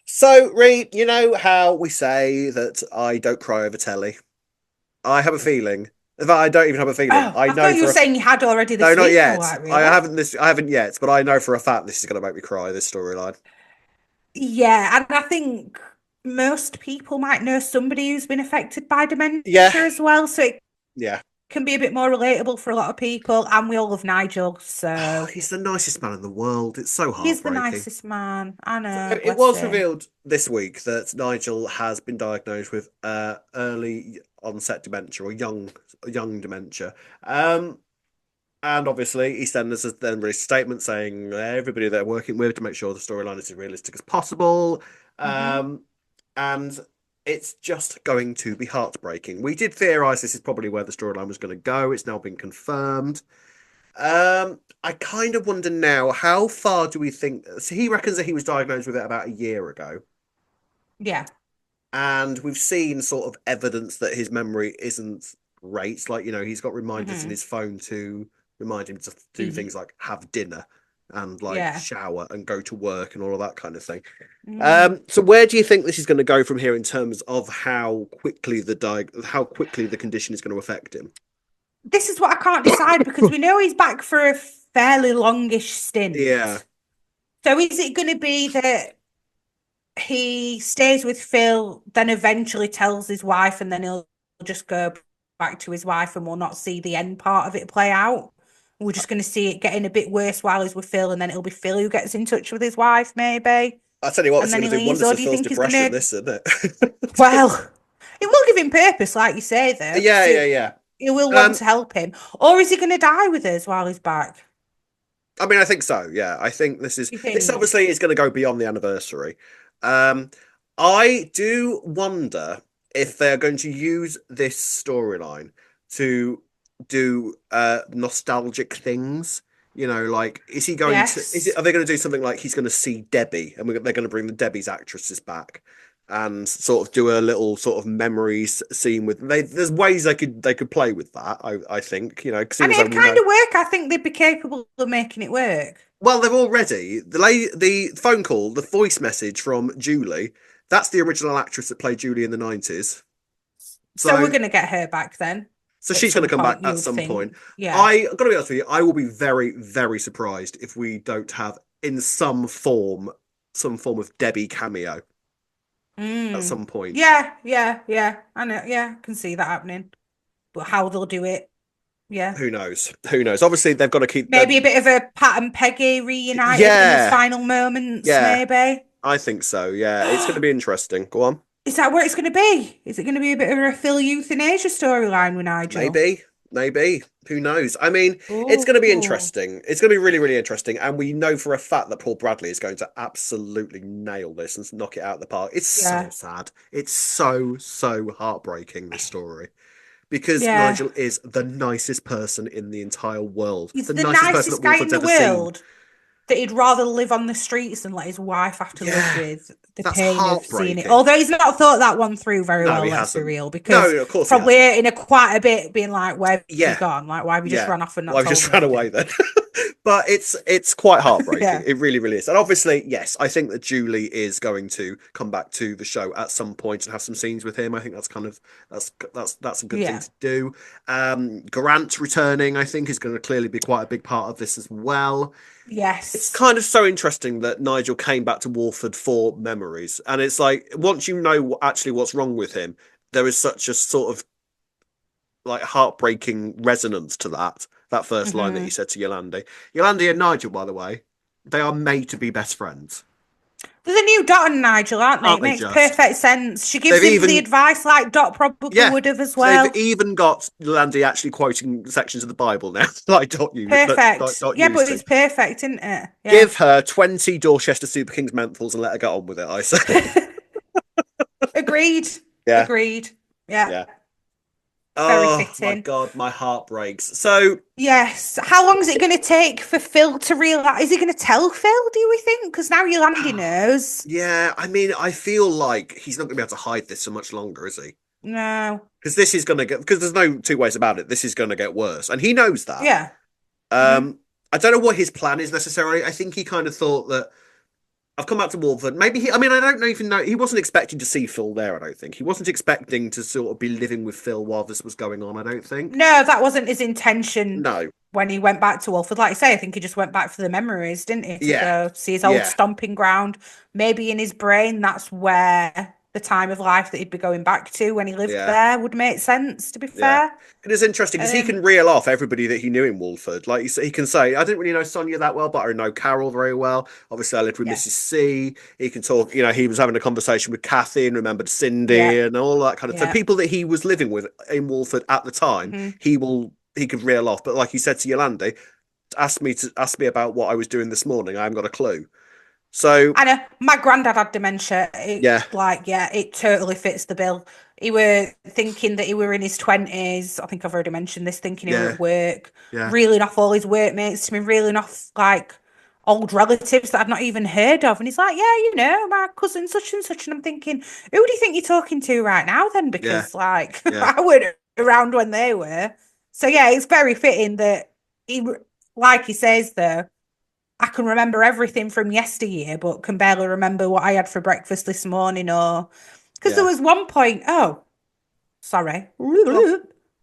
So, Ree, you know how we say that I don't cry over telly? I have a feeling In fact, I don't even have a feeling. Oh, I I know thought you for were a saying you had already no, this not week. I was yet. like, really? I haven't yet, but I know for a fact this is going to make me cry. This storyline. Yeah, and I think most people might know somebody who's been affected by dementia Yeah, as well, so it yeah. can be a bit more relatable for a lot of people. And we all love Nigel, Oh, so he's the nicest man in the world. It's so he is the heartbreaking. nicest man. I So know, it bless was him. revealed this week that Nigel has been diagnosed with early onset dementia or young dementia. Um, and obviously, EastEnders has then released a statement saying everybody they're working with to make sure the storyline is as realistic as possible. Hmm. Um, and it's just going to be heartbreaking. We did theorize this is probably where the storyline was going to go. It's now been confirmed. I kind of wonder now, how far do we think? So he reckons that he was diagnosed with it about a year ago, Yeah. and we've seen sort of evidence that his memory isn't great. Like, he's got reminders in Hmm. his phone to remind him to do things like have dinner and like Yeah. shower and go to work and all of that kind of thing. Mm. So where do you think this is going to go from here in terms of how quickly the condition is going to affect him? This is what I can't decide because we know he's back for a fairly longish Yeah, stint. So is it going to be that he stays with Phil, then eventually tells his wife, and then he'll just go back to his wife, and we'll not see the end part of it play out? We're just going to see it getting a bit worse while he's with Phil, and then it'll be Phil who gets in touch with his wife, maybe, I tell you what, and this is then going he to do leaves. wonders Or for do you Phil's think he's depression. gonna? This, isn't it? Well, it will give him purpose, like you say, though, Yeah, because yeah, yeah. he will want Um, to help him. Or is he going to die with us while he's back? I mean, I think so. Yeah, I think You this think? obviously is going to go beyond the anniversary. Um, I do wonder if they're going to use this storyline to do nostalgic things. Like, is he going to? Yes. Are they going to do something like he's going to see Debbie, and they're going to bring the Debbie's actresses back, and sort of do a little sort of memories scene with. There's ways they could play with that. I think seeing And as though it'd we kind know. of work. I think they'd be capable of making it work. Well, they've already the phone call, the voice message from Julie. That's the original actress that played Julie in the 90s. So we're So going to get her back then at she's going to some come back point, you at would some think. point. Yeah. I got to be honest with you, I will be very very surprised if we don't have in some form of Debbie cameo at Mm. some point. Yeah, yeah, yeah. I know. Yeah, I can see that happening. But how they'll do it, yeah. Who knows? Who knows? Obviously, they've got to keep that. Maybe a bit of a Pat and Peggy reunited in his Yeah, final moments, yeah, maybe. I think so. Yeah, it's going to be interesting. Go on. Is that where it's going to be? Is it going to be a bit of a Phil euthanasia storyline with Nigel? Maybe, maybe. Who knows? I mean, it's going to be Oh, interesting. It's going to be really, really interesting. And we know for a fact that Paul Bradley is going to absolutely nail this and knock it out of the park. It's so yeah, sad. It's so, so heartbreaking, this story. Because yeah. Nigel is the nicest person in the entire world. He's The the nicest person that nicest guy Wolford's in the ever seen. world that he'd rather live on the streets than let his wife have to live Yeah, with the that's pain of seeing it. heartbreaking. Although he's not thought that one through very No, well, he let's be hasn't. real, No, because of course he hasn't. probably in a quite a bit being like, where have you Yeah, gone? Like, why have you just yeah. run off and Well, not I've told just me ran away anything? then. But it's quite heartbreaking. Yeah. It really, really is. And obviously, yes, I think that Julie is going to come back to the show at some point and have some scenes with him. I think that's kind of that's a good thing Yeah. to do. Grant returning, I think, is going to clearly be quite a big part of this as well. It's Yes. kind of so interesting that Nigel came back to Walford for memories, and it's like once you know actually what's wrong with him, there is such a sort of like heartbreaking resonance to that first line that he Hmm. said to Yolandi. Yolandi and Nigel, by the way, they are made to be best friends, There's a new Dot and Nigel, aren't they? aren't It they? makes Just perfect sense. She gives they've him the even advice like Dot probably yeah, would have as they've well. even got Yolandi actually quoting sections of the Bible now, like Perfect. Dot Yeah, used but to. it's perfect, isn't it? Yeah. Give her 20 Dorchester Super Kings menthols and let her get on with it. I say, Agreed. yeah, Agreed. Yeah. yeah. Very Oh my fitting. god, my heart breaks. So Yes. How long is it going to take for Phil to realize? Is he going to tell Phil, do we think? Because now Yolandi knows. yeah, I mean, I feel like he's not going to be able to hide this for much longer, is he? No. Because this is going to get because there's no two ways about it. This is going to get worse, and he knows that. Yeah. Hmm. I don't know what his plan is necessarily. I think he kind of thought that I've come back to Walford. Maybe I mean, I don't even know. He wasn't expecting to see Phil there, I don't think. He wasn't expecting to sort of be living with Phil while this was going on, I don't think. No, that wasn't his intention No. when he went back to Walford. Like I say, I think he just went back for the memories, didn't he? To Yeah. go see his old Yeah. stomping ground. Maybe in his brain, that's where the time of life that he'd be going back to when he lived Yeah. there would make sense, to be Yeah. fair. It is interesting because he Um, can reel off everybody that he knew in Walford. Like he can say, I didn't really know Sonia that well, but I know Carol very well. Obviously, I lived with yeah, Mrs. C. He can talk, he was having a conversation with Kathy and remembered yeah, Cindy and all that kind of thing. yeah. People that he was living with in Walford at the time, Hmm. he could reel off. But like he said to Yolande, ask me about what I was doing this morning. I haven't got a clue. So I know my granddad had dementia. yeah, Yeah, it totally fits the bill. He were thinking that he were in his 20s. I think I've already mentioned this, thinking he were yeah, at work, yeah, reeling off all his workmates to me, reeling off like old relatives that I'd not even heard of. And he's like, yeah, my cousin such and such. And I'm thinking, who do you think you're talking to right now then? yeah, Because like yeah, I weren't around when they were. So yeah, it's very fitting that he, like he says though, I can remember everything from yesteryear, but can barely remember what I had for breakfast this morning. Or because there yeah. was one point, oh, sorry, Go on.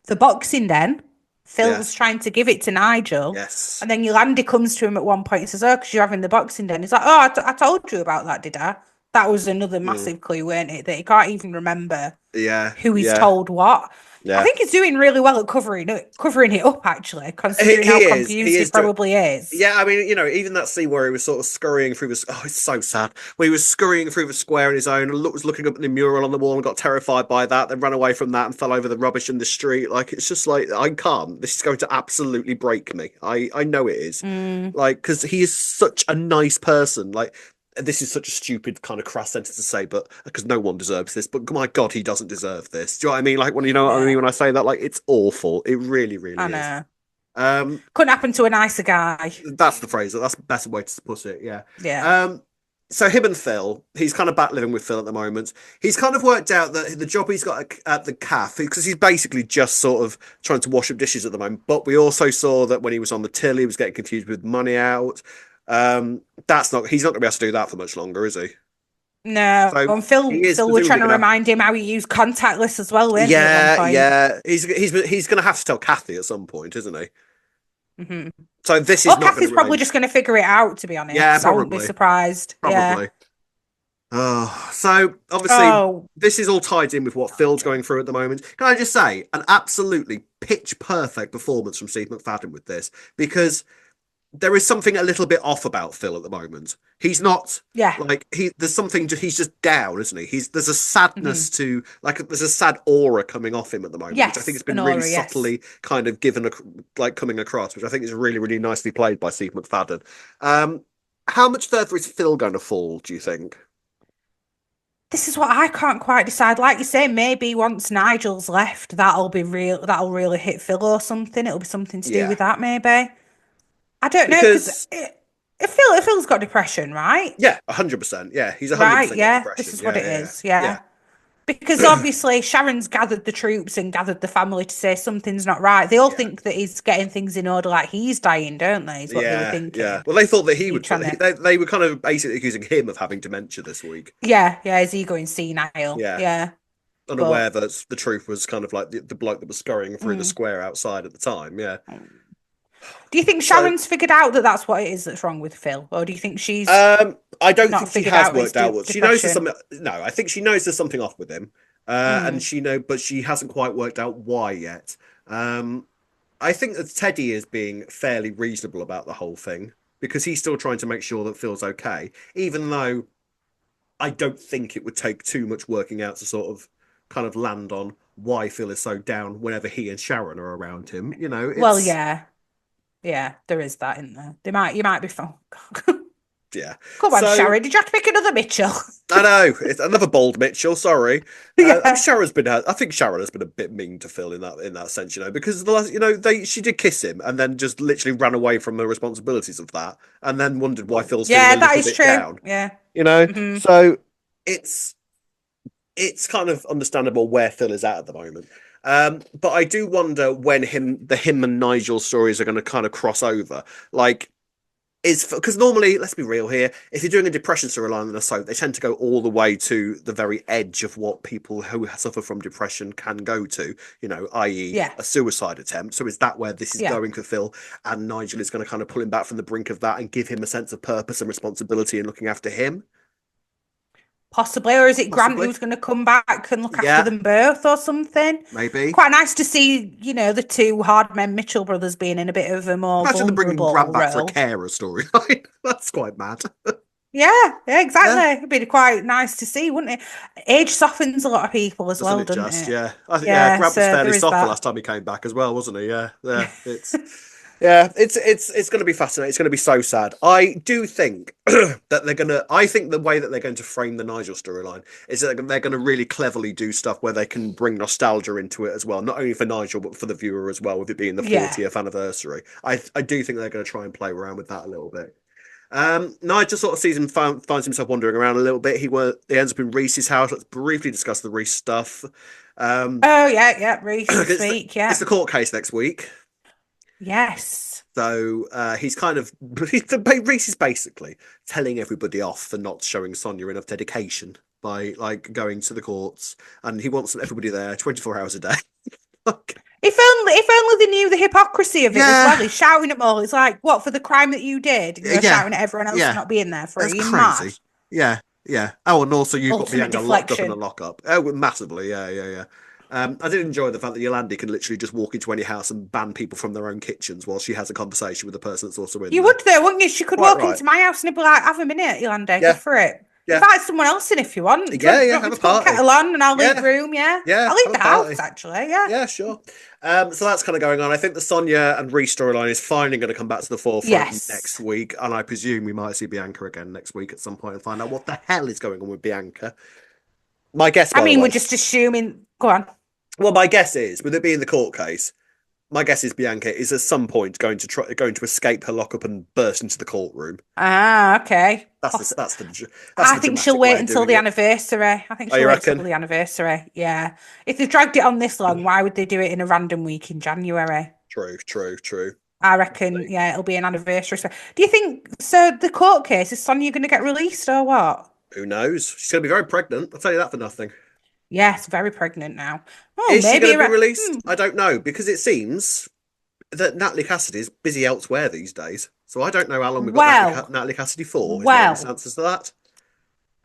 the boxing den. Phil's Yes, trying to give it to Nigel, yes. and then Yolandi comes to him at one point and says, "Oh, because you're having the boxing den." He's like, "Oh, I told you about that, did I?" That was another Mm. massive clue, weren't it? That he can't even remember Yeah, who he's yeah, told what. I yeah. think he's doing really well at covering it up, actually, considering how He is. He confused he is doing. probably is. Yeah, I mean, even that scene where he was sort of scurrying through the. Oh, it's so sad. Where he was scurrying through the square on his own and was looking up at the mural on the wall and got terrified by that, then ran away from that and fell over the rubbish in the street. Like, it's just like, I can't. This is going to absolutely break me. I know it is. Mm, Like, because he is such a nice person. Like, this is such a stupid kind of crass sentence to say, but because no one deserves this, but my God, he doesn't deserve this. Do you know what I mean? Like, when you know what I yeah, mean when I say that, like, it's awful. It really, I really is. know. Um, Couldn't happen to a nicer guy. that's the phrase. That's the better way to put it. Yeah. Yeah. Um, so him and Phil, he's kind of back living with Phil at the moment. He's kind of worked out that the job he's got at the cafe, because he's basically just sort of trying to wash up dishes at the moment. But we also saw that when he was on the till, he was getting confused with money out. He's not going to be able to do that for much longer, is he? No, So and he is Phil were presumably trying to going to have. remind him how he used contactless as well, weren't they, at one Yeah, point? yeah. He's going to have to tell Kathy at some point, isn't he? Hmm. So this is Well, not going Kathy's to probably remain. just going to figure it out, to be Yeah, honest. I wouldn't be probably, surprised. Yeah. probably. Oh, so obviously Oh, this is all tied in with what Phil's going through at the moment. Can I just say an absolutely pitch perfect performance from Steve McFadden with this because there is something a little bit off about Phil at the moment. He's not yeah. like there's something he's just down, isn't he? There's a Hmm. sadness to like there's a sad aura coming off him at the moment, which I think Yes, has an been really aura, yes. subtly kind of like coming across, which I think is really really nicely played by Steve McFadden. How much further is Phil going to fall? Do you think? This is what I can't quite decide. Like you say, maybe once Nigel's left, that'll be real. That'll really hit Phil or something. It'll be something to do Yeah, with that, maybe. I don't know because because if Phil's got depression, right? yeah, 100%. Yeah, he's Right, 100% got yeah, this depression. is what Yeah, it yeah, is. Yeah. yeah, Because obviously Sharon's gathered the troops and gathered the family to say something's not right. They all yeah, think that he's getting things in order, like he's dying, don't they? Is what they were yeah, yeah. thinking. Well, they thought that he He would. trying to, They were kind of basically accusing him of having dementia this week. yeah, yeah, is he going senile? Yeah, Yeah, unaware but that the truth was kind of like the bloke that was scurrying through the mm. square outside at the time. Yeah. Do you think So, Sharon's figured out that that's what it is that's wrong with Phil, or do you think she's I don't not think she figured has out it's worked out what she knows. There's depression? something. No, I think she knows there's something off with him, and Mm. but she hasn't quite worked out why yet. I think that Teddy is being fairly reasonable about the whole thing because he's still trying to make sure that Phil's okay, even though I don't think it would take too much working out to sort of kind of land on why Phil is so down whenever he and Sharon are around him. Well, It's yeah, yeah, there is that in there. You might be fun. yeah. Come on, So Sharon, did you have to pick another Mitchell? I know it's another bold Mitchell. Sorry, Yeah. Sharon's been. I think Sharon has been a bit mean to Phil in that sense, because the last, she did kiss him and then just literally ran away from the responsibilities of that, and then wondered why Phil's feeling Yeah, a that little is bit true. down. Yeah. Hmm. So it's kind of understandable where Phil is at the moment. But I do wonder when him and Nigel stories are going to kind of cross over. Like is because normally, let's be real here, if you're doing a depression storyline and a soap, they tend to go all the way to the very edge of what people who suffer from depression can go to, i.e. a Yes. suicide attempt. So is that where this is Yeah. going for Phil? And Nigel is going to kind of pull him back from the brink of that and give him a sense of purpose and responsibility in looking after him? Possibly, or is it Grant Possibly. who's going to come back and look Yeah. after them both or something? Maybe. Quite nice to see, the two hard men Mitchell brothers being in a bit of a more Imagine them bringing vulnerable Grant back for a role. carer storyline. That's quite mad. Yeah, exactly. Yeah. It'd be quite nice to see, wouldn't it? Age softens a lot of people as Doesn't well, it doesn't just? it? Yeah. I think Yeah, Grant was so fairly there is soft the that. last time he came back as well, wasn't he? Yeah. Yeah. It's going to be fascinating. It's going to be so sad. I do think that I think the way that they're going to frame the Nigel storyline is that they're going to really cleverly do stuff where they can bring nostalgia into it as well, not only for Nigel but for the viewer as well, with it being the 40th anniversary. I do think they're going to try and play around with that a little bit. Nigel sort of finds himself wandering around a little bit. He ends up in Reese's house. Let's briefly discuss the Reese stuff. Oh yeah, Reese speak. It's the court case next week. Yes. So he's kind of Reese is basically telling everybody off for not showing Sonia enough dedication by going to the courts, and he wants everybody there 24 hours a day. If only they knew the hypocrisy of it as well. He's shouting at them all. It's like, what, for the crime that you did? You're shouting at everyone else for not being there for it. You're crazy. mad. Yeah. Oh, and also you've Ultimate got Bianca locked up in a lockup. Oh, massively. Yeah. I did enjoy the fact that Yolandi can literally just walk into any house and ban people from their own kitchens while she has a conversation with the person that's also in You there. would though, wouldn't you? She could walk into my house and it'd be like, have a minute, Yolanda, go for it. Yeah. Invite someone else in if you want. Have a party. Kettle on and I'll leave the room, I'll leave the house, actually, Yeah, sure. So that's kind of going on. I think the Sonia and Reese storyline is finally going to come back to the forefront next week, and I presume we might see Bianca again next week at some point and find out what the hell is going on with Bianca. My guess, we're just assuming... Go on. Well, my guess is, with it being the court case, my guess is Bianca is at some point going to escape her lockup and burst into the courtroom. Ah, okay. I think she'll wait until the anniversary. I think she'll wait until the anniversary. Yeah. If they've dragged it on this long, why would they do it in a random week in January? True. I reckon, it'll be an anniversary. Do you think, so the court case, is Sonia going to get released or what? Who knows? She's going to be very pregnant. I'll tell you that for nothing. Yes, very pregnant now. Oh, is she going to be released? I don't know, because it seems that Natalie Cassidy is busy elsewhere these days. So I don't know how long we've got Natalie Cassidy for. Is there any answers to that?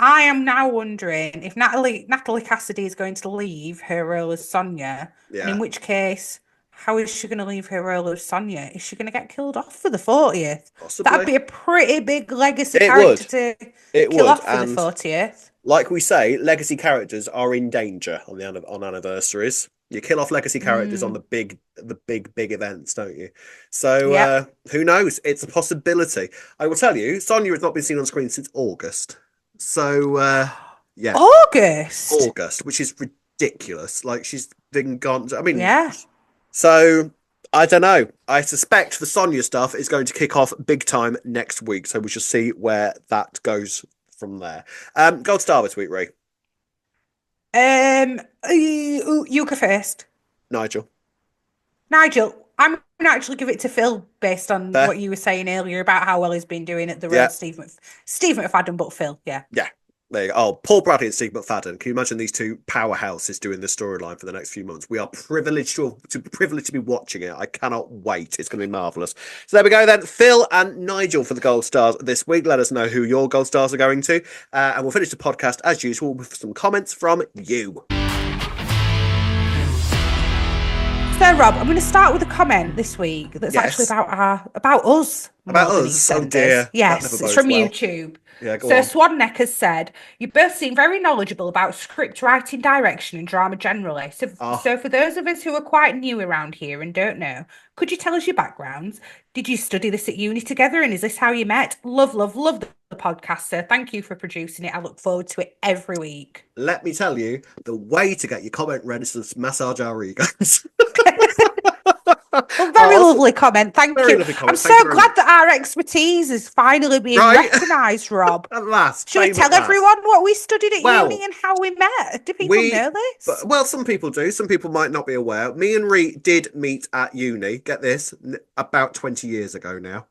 I am now wondering if Natalie Cassidy is going to leave her role as Sonia. Yeah. And in which case, how is she going to leave her role as Sonia? Is she going to get killed off for the 40th? Possibly. That'd be a pretty big legacy character to kill off for the 40th. Like we say, legacy characters are in danger on anniversaries. You kill off legacy characters on the big events, don't you? So who knows? It's a possibility. I will tell you, Sonia has not been seen on screen since August. So August, which is ridiculous. Like she's been gone. I mean, So I don't know. I suspect the Sonia stuff is going to kick off big time next week. So we shall see where that goes from there. Gold star this week, Ray. You go first. Nigel, I'm going to actually give it to Phil based on what you were saying earlier about how well he's been doing at the role of Steve McFadden, but Phil, yeah. There you go. Oh, Paul Bradley and Steve McFadden. Can you imagine these two powerhouses doing this storyline for the next few months? We are privileged to be watching it. I cannot wait. It's going to be marvellous. So there we go then. Phil and Nigel for the Gold Stars this week. Let us know who your Gold Stars are going to. And we'll finish the podcast as usual with some comments from you. So, Rob, I'm going to start with a comment this week that's actually about us. About us? Oh, dear. Yes, it's from YouTube. Yeah, so Swanneck has said, you both seem very knowledgeable about script writing, direction and drama generally. So for those of us who are quite new around here and don't know, could you tell us your backgrounds? Did you study this at uni together and is this how you met? Love the podcast, sir. Thank you for producing it. I look forward to it every week. Let me tell you, the way to get your comment read is to massage our egos. Well, very lovely comment. Thank you. I'm so glad that our expertise is finally being recognised, Rob. At last. Should we tell everyone what we studied at uni and how we met? Do people know this? Well, some people do. Some people might not be aware. Me and Ree did meet at uni. Get this, about 20 years ago now.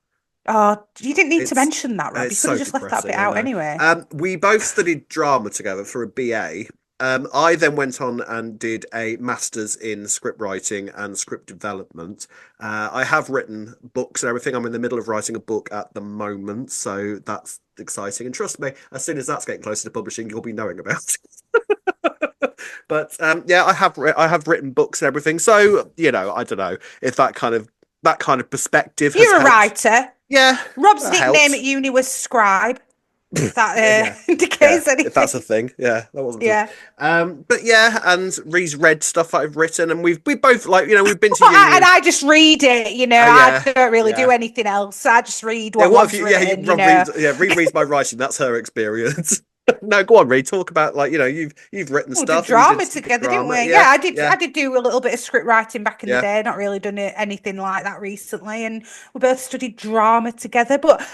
Oh, you didn't need to It's mention that, Rob. You it's could have so just left that bit depressing, I out know. anyway. We both studied drama together for a BA. I then went on and did a master's in script writing and script development. I have written books and everything. I'm in the middle of writing a book at the moment, so that's exciting. And trust me, as soon as that's getting closer to publishing, you'll be knowing about it. But yeah, I have written books and everything. So I don't know if that kind of perspective has You're a helped. writer. Yeah, Rob's that nickname at helps. uni was Scribe. If that Yeah, yeah. indicates If that's a anything. thing, yeah, that wasn't. Yeah. But yeah, and Ree's read stuff I've written, and we both like we've been to And uni. I just read it, Oh I yeah, don't really do yeah, anything else. I just read yeah. what What have Rob's you? Yeah, written, Rob reads. Yeah, Reed reads my writing. That's her experience. No, go on, Reed. Talk about you've written We did stuff and you did drama stuff in together, didn't drama. we? Yeah, Yeah, I did. yeah, I did do a little bit of script writing back in the yeah. day. Not really done anything like that recently, and we both studied drama together. But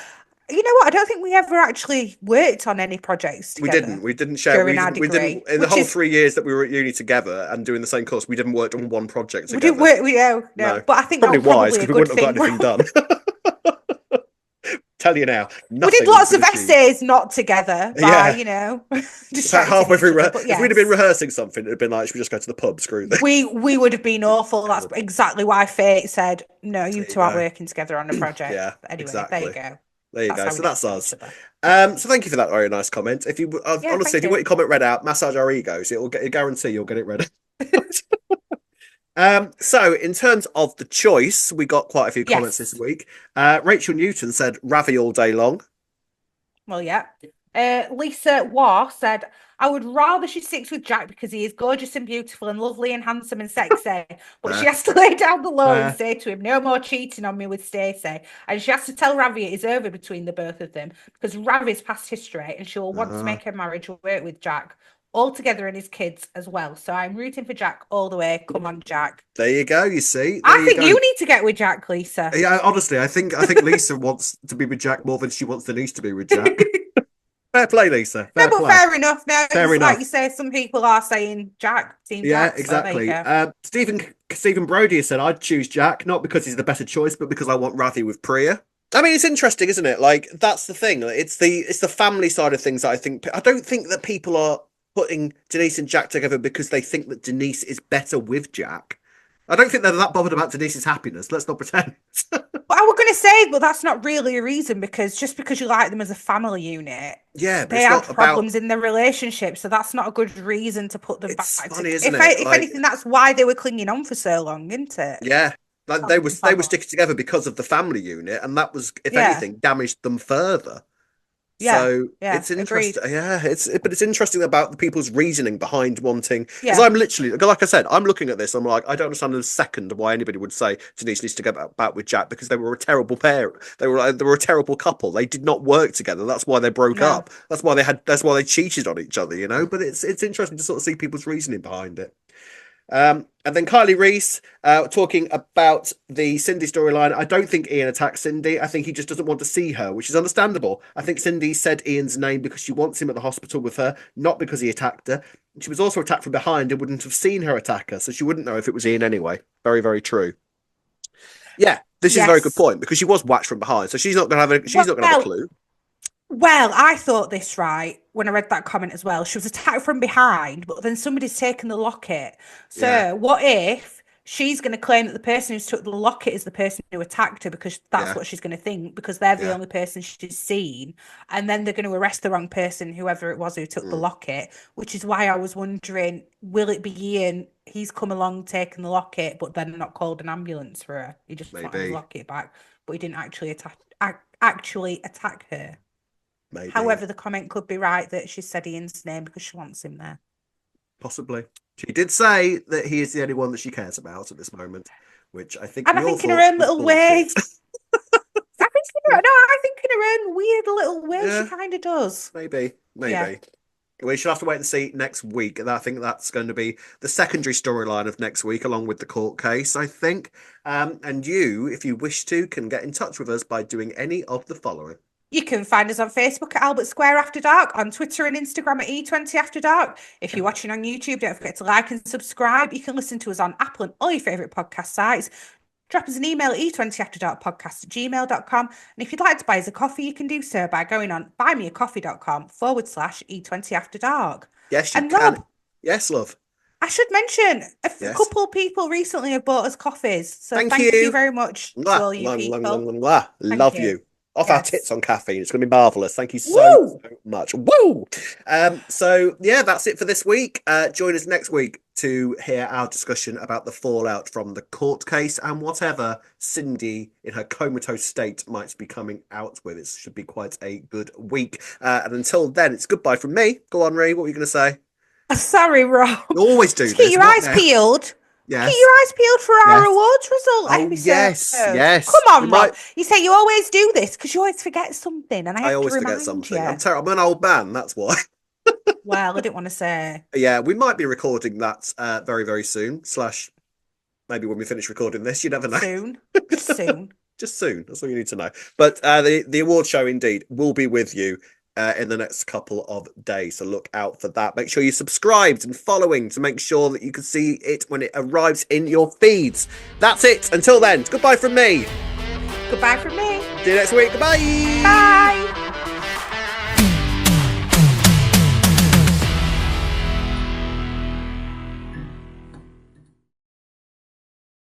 you know what? I don't think we ever actually worked on any projects We together didn't. We didn't share. during our We didn't. degree, In the which whole is 3 years that we were at uni together and doing the same course, we didn't work on one project we didn't together. work. We no, No, but I think that probably was wise probably a because we good wouldn't have got thing. anything done. Tell you now, We did nothing has lots been of achieved. essays not together by, Yeah, it's like distracting halfway each through. other. But If we'd have been yes, rehearsing something, it'd have been like, should we just go to the pub? Screw this. we would have been awful. That's God, exactly why fate said, no, you there you two aren't go. working together on a project. Yeah, But anyway, there you exactly. go. There you That's go. how we So know that's each us. other. Yeah. So thank you for that very nice comment. If you Yeah, honestly, thank if you want you. your comment read out, massage our egos. It'll get. I guarantee you'll get it read. So in terms of the choice, we got quite a few comments this Yes. week. Rachel Newton said Ravi all day long. Well, yeah. Lisa Waugh said, I would rather she sticks with Jack because he is gorgeous and beautiful and lovely and handsome and sexy. But she Fair, has to lay down the law and fair. say to him, no more cheating on me with Stacey. And she has to tell Ravi it is over between the both of them because Ravi's past history and she will want to Uh, make her marriage work with Jack altogether and his kids as well. So I'm rooting for Jack all the way. Come on, Jack. there you go. You see, there I you think go. you need to get with Jack, Lisa. Yeah, honestly, I think Lisa wants to be with Jack more than she wants Denise to be with Jack. Fair play, Lisa. No, Fair but play. fair enough. No, Fair it's like you enough. say, some people are saying Jack, Team Yeah, Jack. So there you exactly. go. Stephen Brody has said I'd choose Jack not because he's the better choice, but because I want Ravi with Priya. I mean, it's interesting, isn't it? Like that's the thing. It's the family side of things that I don't think that people are putting Denise and Jack together because they think that Denise is better with Jack. I don't think they're that bothered about Denise's happiness. Let's not pretend. But I was going to say, but that's not really a reason because just because you like them as a family unit, Yeah, but they it's had not about. problems in their relationship. So that's not a good reason to put them It's back funny, together. isn't it? If Like, anything, that's why they were clinging on for so long, isn't it? yeah, like Family, they were family. sticking together because of the family unit, and that was, if Yeah, anything, damaged them further. yeah, So yeah. it's Agreed. interesting. Yeah, but it's interesting about the people's reasoning behind wanting. Because Yeah, I'm literally, like I said, I'm looking at this. I'm like, I don't understand a second why anybody would say Denise needs to go back with Jack because they were a terrible pair. They were a terrible couple. They did not work together. That's why they broke no. up. That's why they had. That's why they cheated on each other. But it's interesting to sort of see people's reasoning behind it. And then Kylie Reese talking about the Cindy storyline. I don't think Ian attacked Cindy. I think he just doesn't want to see her, which is understandable. I think Cindy said Ian's name because she wants him at the hospital with her, not because he attacked her. She was also attacked from behind and wouldn't have seen her attack her, so she wouldn't know if it was Ian anyway. Very, very true. Yeah, this is a very good Yes. point because she was whacked from behind, so she's not gonna have she's not gonna have a Well, clue. Well, I thought this right when I read that comment as well. She was attacked from behind, but then somebody's taken the locket. Yeah, So, what if she's going to claim that the person who's took the locket is the person who attacked her because that's yeah, what she's going to think because they're the yeah. only person she's seen, and then they're going to arrest the wrong person, whoever it was who took the Mm, locket. Which is why I was wondering, will it be Ian? He's come along taking the locket, but then not called an ambulance for her. He just wanted his maybe, locket back, but he didn't actually attack her. maybe. However, the comment could be right that she said Ian's name because she wants him there. Possibly. She did say that he is the only one that she cares about at this moment, which I think And I we all think in her thought own was little bullshit. way, I think in her own weird little way, she Yeah, kind of does. maybe, Yeah. maybe. We should have to wait and see next week. And I think that's going to be the secondary storyline of next week, along with the court case, I think. And you, if you wish to, can get in touch with us by doing any of the following. You can find us on Facebook at Albert Square After Dark, on Twitter and Instagram at E20 After Dark. If you're watching on YouTube, don't forget to like and subscribe. You can listen to us on Apple and all your favourite podcast sites. drop us an email at e20afterdarkpodcast@gmail.com. And if you'd like to buy us a coffee, you can do so by going on buymeacoffee.com/e20afterdark. Yes, you And can. Rob, Yes, love. I should mention Yes. couple of people recently have bought us coffees. So Thank you you very much to all you people. Love you. Off our tits on caffeine. It's going to be marvellous. Thank you so much. Woo! So, yeah, that's it for this week. Join us next week to hear our discussion about the fallout from the court case and whatever Cindy, in her comatose state, might be coming out with. It should be quite a good week. And until then, it's goodbye from me. Go on, Ree. What were you going to say? Sorry, Rob. You always do this. Keep your eyes peeled. Yes. Keep your eyes peeled for our awards result episode. Yes. Come on, Rob. You say you always do this because you always forget something, and I always forget something. I'm terrible. I'm an old man. That's why. Well, I didn't want to say. Yeah, we might be recording that very, very soon. / maybe when we finish recording this. You never know. Soon. Just soon. That's all you need to know. But the award show indeed will be with you in the next couple of days, so look out for that. Make sure you're subscribed and following to make sure that you can see it when it arrives in your feeds. That's it. Until then, goodbye from me. Goodbye from me. See you next week. Goodbye. Bye.